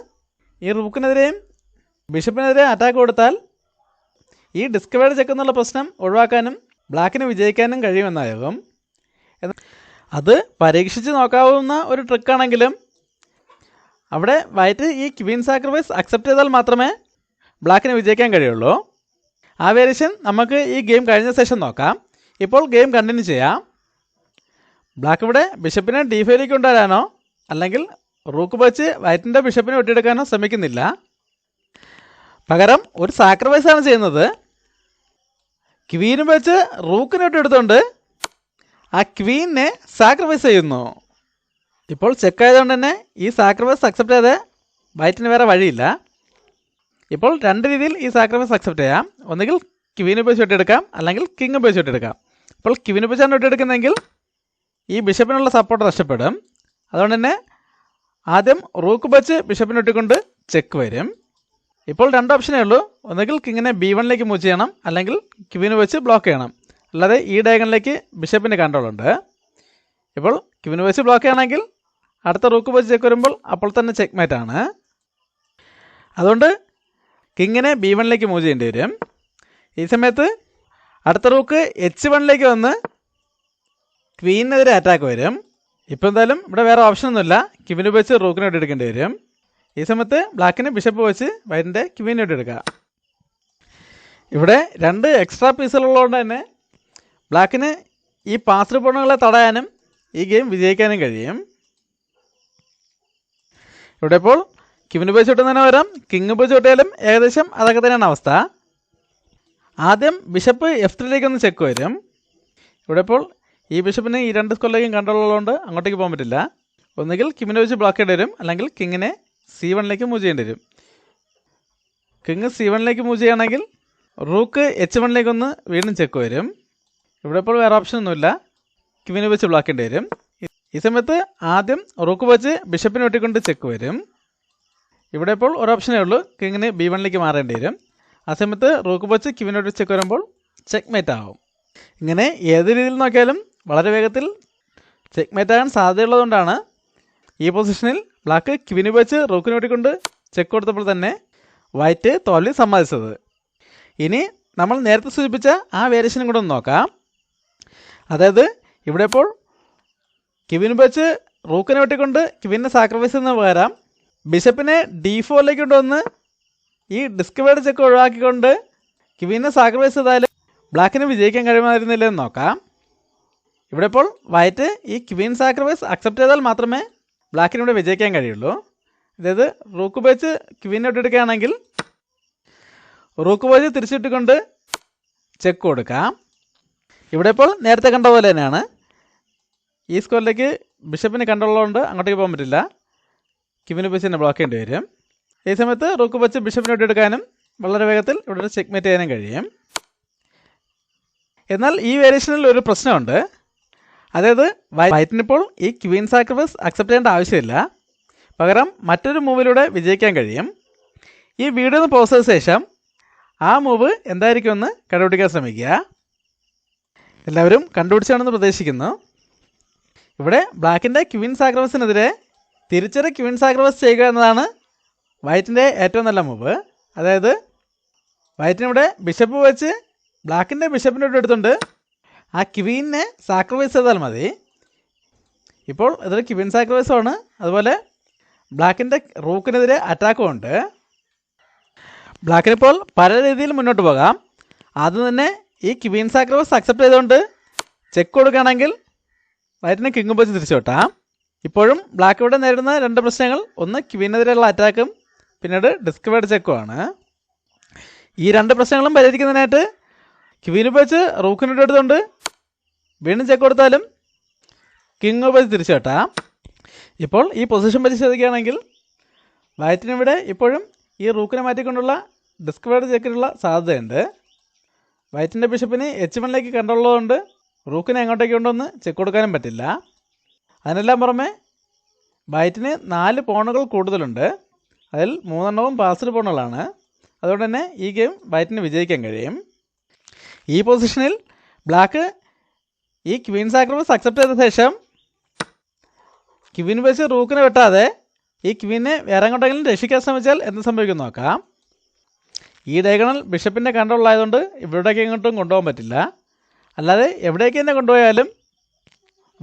ഈ റൂക്കിനെതിരെയും ബിഷപ്പിനെതിരെ അറ്റാക്ക് കൊടുത്താൽ ഈ ഡിസ്കവേർഡ് ചെക്ക് എന്നുള്ള പ്രശ്നം ഒഴിവാക്കാനും ബ്ലാക്കിന് വിജയിക്കാനും കഴിയുമെന്നാകും. അത് പരീക്ഷിച്ച് നോക്കാവുന്ന ഒരു ട്രിക്കാണെങ്കിലും അവിടെ വൈറ്റ് ഈ ക്വീൻ സാക്രിഫൈസ് അക്സെപ്റ്റ് ചെയ്താൽ മാത്രമേ ബ്ലാക്കിന് വിജയിക്കാൻ കഴിയുള്ളൂ. ആ വേരിയേഷൻ നമുക്ക് ഈ ഗെയിം കഴിഞ്ഞ ശേഷം നോക്കാം. ഇപ്പോൾ ഗെയിം കണ്ടിന്യൂ ചെയ്യാം. ബ്ലാക്ക് ഇവിടെ ബിഷപ്പിനെ D5 കൊണ്ടുവരാനോ അല്ലെങ്കിൽ റൂക്ക് വെച്ച് വൈറ്റിൻ്റെ ബിഷപ്പിനെ വെട്ടിയെടുക്കാനോ ശ്രമിക്കുന്നില്ല. പകരം ഒരു സാക്രിഫൈസാണ് ചെയ്യുന്നത്. ക്വീനും വെച്ച് റൂക്കിനെ വെട്ടിയെടുത്തുകൊണ്ട് ആ ക്വീനെ സാക്രിഫൈസ് ചെയ്യുന്നു. ഇപ്പോൾ ചെക്ക് ആയതുകൊണ്ട് തന്നെ ഈ സാക്രിഫൈസ് അക്സെപ്റ്റ് ചെയ്ത് വൈറ്റിന് വേറെ വഴിയില്ല. ഇപ്പോൾ 2 രീതിയിൽ ഈ സാക്രിഫൈസ് അക്സെപ്റ്റ് ചെയ്യാം. ഒന്നുകിൽ ക്വീൻ ഉപയോഗിച്ച് വെട്ടിയെടുക്കാം, അല്ലെങ്കിൽ കിങ് ഉപയോഗിച്ച് വെട്ടിയെടുക്കാം. അപ്പോൾ ക്വീൻ ഉപയോഗിച്ചാണ് വെട്ടിയെടുക്കുന്നതെങ്കിൽ ഈ ബിഷപ്പിനുള്ള സപ്പോർട്ട് നഷ്ടപ്പെടും. അതുകൊണ്ട് തന്നെ ആദ്യം റൂക്ക് ഉപയോഗിച്ച് ബിഷപ്പിനെ വെട്ടിക്കൊണ്ട് ചെക്ക് വരും. ഇപ്പോൾ രണ്ട് ഓപ്ഷനേ ഉള്ളൂ. ഒന്നുകിൽ കിങ്ങിനെ B1 മൂവ് ചെയ്യണം, അല്ലെങ്കിൽ ക്വീൻ വെച്ച് ബ്ലോക്ക് ചെയ്യണം. അല്ലാതെ ഈ ഡയഗണിലേക്ക് ബിഷപ്പിൻ്റെ കൺട്രോൾ ഉണ്ട്. ഇപ്പോൾ ക്വീൻ വെച്ച് ബ്ലോക്ക് ചെയ്യണമെങ്കിൽ അടുത്ത റൂക്ക് വെച്ച് ചെക്ക് വരുമ്പോൾ അപ്പോൾ തന്നെ ചെക്ക് മേറ്റ് ആണ്. അതുകൊണ്ട് കിങ്ങിനെ B1 മൂവ് ചെയ്യേണ്ടി വരും. ഈ സമയത്ത് അടുത്ത റൂക്ക് H1 വന്ന് ക്വീനെതിരെ അറ്റാക്ക് വരും. ഇപ്പോൾ എന്തായാലും ഇവിടെ വേറെ ഓപ്ഷനൊന്നുമില്ല. ക്വീൻ വെച്ച് റൂക്കിനെ വെട്ടിയെടുക്കേണ്ടി വരും. ഈ സമയത്ത് ബ്ലാക്കിന് ബിഷപ്പ് വെച്ച് വൈറ്റിൻ്റെ ക്വീൻ വെട്ടിയെടുക്കുക. ഇവിടെ രണ്ട് എക്സ്ട്രാ പീസുകളുള്ളതുകൊണ്ട് തന്നെ ബ്ലാക്കിന് ഈ പാസ്ഡ് പോണുകളെ തടയാനും ഈ ഗെയിം വിജയിക്കാനും കഴിയും. ഇവിടെ ഇപ്പോൾ ക്വീൻ ഉപയോഗിച്ച് വിട്ടുന്നതിന് പകരം കിങ് ഉപയോഗിച്ച് വിട്ടാലും ഏകദേശം അതൊക്കെ തന്നെയാണ് അവസ്ഥ. ആദ്യം ബിഷപ്പ് F3 ഒന്ന് ചെക്ക് വരും. ഇവിടെ ഇപ്പോൾ ഈ ബിഷപ്പിന് ഈ രണ്ട് സ്കോറിലേക്കും കൺട്രോൾ ഉള്ളതുകൊണ്ട് അങ്ങോട്ടേക്ക് പോകാൻ പറ്റില്ല. ഒന്നുകിൽ ക്വീൻ വെച്ച് ബ്ലോക്ക് ചെയ്യേണ്ടി വരും, അല്ലെങ്കിൽ കിങ്ങിനെ C1 മൂവ് ചെയ്യേണ്ടി വരും. കിങ് C1 മൂവ് ചെയ്യുകയാണെങ്കിൽ റൂക്ക് H1 ഒന്ന് വീണ്ടും ചെക്ക് വരും. ഇവിടെ ഇപ്പോൾ വേറെ ഓപ്ഷൻ ഒന്നുമില്ല. ക്വീൻ വെച്ച് ബ്ലോക്ക് ചെയ്യേണ്ടി വരും. ഈ സമയത്ത് ആദ്യം റൂക്ക് വെച്ച് ബിഷപ്പിനെ വെട്ടിക്കൊണ്ട് ചെക്ക് വരും. ഇവിടെ ഇപ്പോൾ ഒരു ഓപ്ഷനേ ഉള്ളൂ. കിങ്ങിന് B1 മാറേണ്ടി വരും. ആ സമയത്ത് റൂക്ക് വെച്ച് ക്വീൻ വെച്ച് ചെക്ക് വരുമ്പോൾ ചെക്ക് മേറ്റ് ആവും. ഇങ്ങനെ ഏത് രീതിയിൽ നോക്കിയാലും വളരെ വേഗത്തിൽ ചെക്ക് മേറ്റ് ആകാൻ സാധ്യതയുള്ളതുകൊണ്ടാണ് ഈ പൊസിഷനിൽ ബ്ലാക്ക് ക്വീൻ വെച്ച് റൂക്കിന് വെട്ടിക്കൊണ്ട് ചെക്ക് കൊടുത്തപ്പോൾ തന്നെ വൈറ്റ് തോൽവി സമ്മതിച്ചത്. ഇനി നമ്മൾ നേരത്തെ സൂചിപ്പിച്ച ആ വേരിയേഷനും കൂടെ ഒന്ന് നോക്കാം. അതായത് ഇവിടെ ഇപ്പോൾ ക്വീൻ വെച്ച് റൂക്കിനെ വെട്ടിക്കൊണ്ട് ക്വീനെ സാക്രിഫൈസ് ചെയ്യുന്നതിന് പകരം ബിഷപ്പിനെ D4 കൊണ്ടുവന്ന് ഈ ഡിസ്കവേർഡ് ചെക്ക് ഒഴിവാക്കിക്കൊണ്ട് ക്വീനെ സാക്രിഫൈസ് ചെയ്താലും ബ്ലാക്കിന് വിജയിക്കാൻ കഴിയുമായിരുന്നില്ലെന്ന് നോക്കാം. ഇവിടെ ഇപ്പോൾ വൈറ്റ് ഈ ക്വീൻ സാക്രിഫൈസ് അക്സെപ്റ്റ് ചെയ്താൽ മാത്രമേ ബ്ലാക്കിന് ഇവിടെ വിജയിക്കാൻ കഴിയുള്ളൂ. അതായത് റൂക്ക് ഉപയോഗിച്ച് ക്വീനെ ഇട്ടെടുക്കുകയാണെങ്കിൽ റൂക്ക് ഉപയോഗിച്ച് തിരിച്ചിട്ടുകൊണ്ട് ചെക്ക് കൊടുക്കാം. ഇവിടെ ഇപ്പോൾ നേരത്തെ കണ്ട പോലെ തന്നെയാണ്. ഈ സ്കോറിലേക്ക് ബിഷപ്പിന് കണ്ടുള്ളതുകൊണ്ട് അങ്ങോട്ടേക്ക് പോകാൻ പറ്റില്ല. ക്വീൻ ഉപയോഗിച്ച് തന്നെ ബ്ലോക്ക് ചെയ്യേണ്ടി വരും. ഈ സമയത്ത് റൂക്ക് വെച്ച് ബിഷപ്പിനെ ഇട്ടെടുക്കാനും വളരെ വേഗത്തിൽ ഇവിടെ ഒരു ചെക്ക് മേറ്റ് ചെയ്യാനും കഴിയും. എന്നാൽ ഈ വേരിയേഷനിൽ ഒരു പ്രശ്നമുണ്ട്. അതായത് വൈറ്റിനിപ്പോൾ ഈ ക്വീൻ സാക്രിഫൈസ് അക്സെപ്റ്റ് ചെയ്യേണ്ട ആവശ്യമില്ല. പകരം മറ്റൊരു മൂവിലൂടെ വിജയിക്കാൻ കഴിയും. ഈ വീഡിയോ ഒന്ന് പോസ്റ്റ് ചെയ്ത ശേഷം ആ മൂവ് എന്തായിരിക്കുമെന്ന് കണ്ടുപിടിക്കാൻ ശ്രമിക്കുക. എല്ലാവരും കണ്ടുപിടിച്ചാണെന്ന് പ്രതീക്ഷിക്കുന്നു. ഇവിടെ ബ്ലാക്കിൻ്റെ ക്വീൻ സാക്രിഫൈസിനെതിരെ തിരിച്ചൊരു ക്വീൻ സാക്രിഫൈസ് ചെയ്യുക എന്നതാണ് വൈറ്റിൻ്റെ ഏറ്റവും നല്ല മൂവ്. അതായത് വൈറ്റിനിവിടെ ബിഷപ്പ് വെച്ച് ബ്ലാക്കിൻ്റെ ബിഷപ്പിൻ്റെ എടുത്തുകൊണ്ട് ആ ക്വീനെ സാക്രിഫൈസ് ചെയ്താൽ മതി. ഇപ്പോൾ ഇതൊരു ക്വീൻ സാക്രിഫൈസുമാണ്. അതുപോലെ ബ്ലാക്കിൻ്റെ റൂക്കിനെതിരെ അറ്റാക്കും ഉണ്ട്. ബ്ലാക്കിനിപ്പോൾ പല രീതിയിൽ മുന്നോട്ട് പോകാം. ആദ്യം തന്നെ ഈ ക്വീൻ സാക്രിഫൈസ് അക്സെപ്റ്റ് ചെയ്തുകൊണ്ട് ചെക്ക് കൊടുക്കുകയാണെങ്കിൽ വൈറ്റിന് കിങ് വെച്ച് തിരിച്ചു വിട്ടാം. ഇപ്പോഴും ബ്ലാക്ക് ഇവിടെ നേരിടുന്ന രണ്ട് പ്രശ്നങ്ങൾ, ഒന്ന് ക്വീനെതിരെയുള്ള അറ്റാക്കും പിന്നീട് ഡിസ്കവേർഡ് ചെക്കുമാണ്. ഈ രണ്ട് പ്രശ്നങ്ങളും പരിഹരിക്കുന്നതിനായിട്ട് ക്വീൻ ഉപയോഗിച്ച് റൂക്കിനോട് എടുത്തുകൊണ്ട് വീണ്ടും ചെക്ക് കൊടുത്താലും കിങ് ഉപയോഗിച്ച് തിരിച്ചു വിട്ടാം. ഇപ്പോൾ ഈ പൊസിഷൻ പരിശോധിക്കുകയാണെങ്കിൽ വൈറ്റിനിവിടെ ഇപ്പോഴും ഈ റൂക്കിനെ മാറ്റിക്കൊണ്ടുള്ള ഡിസ്കവേർഡ് ചെക്കിനുള്ള സാധ്യതയുണ്ട്. വൈറ്റിൻ്റെ ബിഷപ്പിന് H1 കണ്ടുള്ളതുകൊണ്ട് റൂക്കിനെ എങ്ങോട്ടേക്ക് കൊണ്ടുവന്ന് ചെക്ക് കൊടുക്കാനും പറ്റില്ല. അതിനെല്ലാം പുറമെ വൈറ്റിന് 4 പോണുകൾ കൂടുതലുണ്ട്. അതിൽ 3 പാസ്ഡ് പോണുകളാണ്. അതുകൊണ്ട് തന്നെ ഈ ഗെയിം വൈറ്റിന് വിജയിക്കാൻ കഴിയും. ഈ പൊസിഷനിൽ ബ്ലാക്ക് ഈ ക്വീൻ സാക്രിഫൈസ് അക്സെപ്റ്റ് ചെയ്ത ശേഷം ക്വീൻ വെച്ച് റൂക്കിനെ വെട്ടാതെ ഈ ക്വീനെ വേറെ എങ്ങോട്ടെങ്കിലും രക്ഷിക്കാൻ ശ്രമിച്ചാൽ എന്ത് സംഭവിക്കും നോക്കാം. ഈ ഡയഗണൽ ബിഷപ്പിൻ്റെ കൺട്രോൾ ആയതുകൊണ്ട് ഇവിടേക്ക് എങ്ങോട്ടും കൊണ്ടുപോകാൻ പറ്റില്ല. അല്ലാതെ എവിടേക്ക് തന്നെ കൊണ്ടുപോയാലും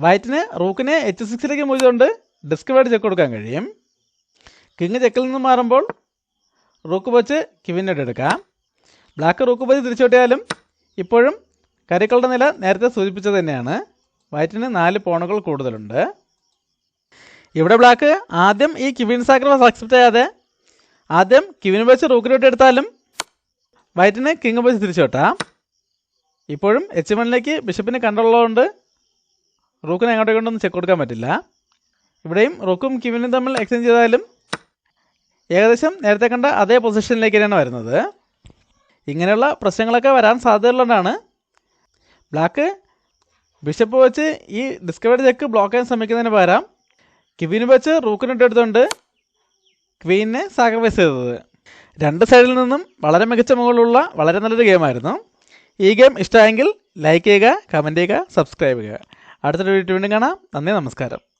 വൈറ്റിന് റൂക്കിനെ H6 മൂവ് ചെയ്തുകൊണ്ട് ഡിസ്കവേർഡ് ചെക്ക് കൊടുക്കാൻ കഴിയും. കിങ് ചെക്കിൽ നിന്ന് മാറുമ്പോൾ റൂക്ക് വെച്ച് ക്വീനെ എടുക്കാം. ബ്ലാക്ക് റൂക്ക് വെച്ച് തിരിച്ചു വിട്ടാലും ഇപ്പോഴും കരുക്കളുടെ നില നേരത്തെ സൂചിപ്പിച്ചത് തന്നെയാണ്. വൈറ്റിന് 4 പോണുകൾ കൂടുതലുണ്ട്. ഇവിടെ ബ്ലാക്ക് ആദ്യം ഈ ക്വീൻ സാക്രിഫൈസ് അക്സെപ്റ്റ് ചെയ്യാതെ ആദ്യം ക്വീൻ വെച്ച് റൂക്കിലോട്ട് എടുത്താലും വൈറ്റിന് കിങ് വെച്ച് തിരിച്ചു വിട്ടാം. ഇപ്പോഴും H1 ബിഷപ്പിന് കണ്ടുള്ളതുകൊണ്ട് റൂക്കിനെ എങ്ങോട്ടേ കൊണ്ടൊന്നും ചെക്ക് കൊടുക്കാൻ പറ്റില്ല. ഇവിടെയും റൂക്കും ക്വീനും തമ്മിൽ എക്സ്ചേഞ്ച് ചെയ്താലും ഏകദേശം നേരത്തെ കണ്ട അതേ പൊസിഷനിലേക്ക് തന്നെയാണ് വരുന്നത്. ഇങ്ങനെയുള്ള പ്രശ്നങ്ങളൊക്കെ വരാൻ സാധ്യതയുള്ളതുകൊണ്ടാണ് ബ്ലാക്ക് ബിഷപ്പ് വെച്ച് ഈ ഡിസ്കവേർഡ് ചെക്ക് ബ്ലോക്ക് ചെയ്യാൻ ശ്രമിക്കുന്നതിന് പകരം ക്വീൻ വെച്ച് റൂക്കിനിട്ടെടുത്തുകൊണ്ട് ക്വീനിനെ സാക്രിഫൈസ് ചെയ്തത്. രണ്ട് സൈഡിൽ നിന്നും വളരെ മികച്ച മുകളിലുള്ള വളരെ നല്ലൊരു ഗെയിമായിരുന്നു. ഈ ഗെയിം ഇഷ്ടമായെങ്കിൽ ലൈക്ക് ചെയ്യുക, കമൻറ്റ് ചെയ്യുക, സബ്സ്ക്രൈബ് ചെയ്യുക. അടുത്തൊരു വീഡിയോ വീണ്ടും കാണാം. നന്ദി, നമസ്കാരം.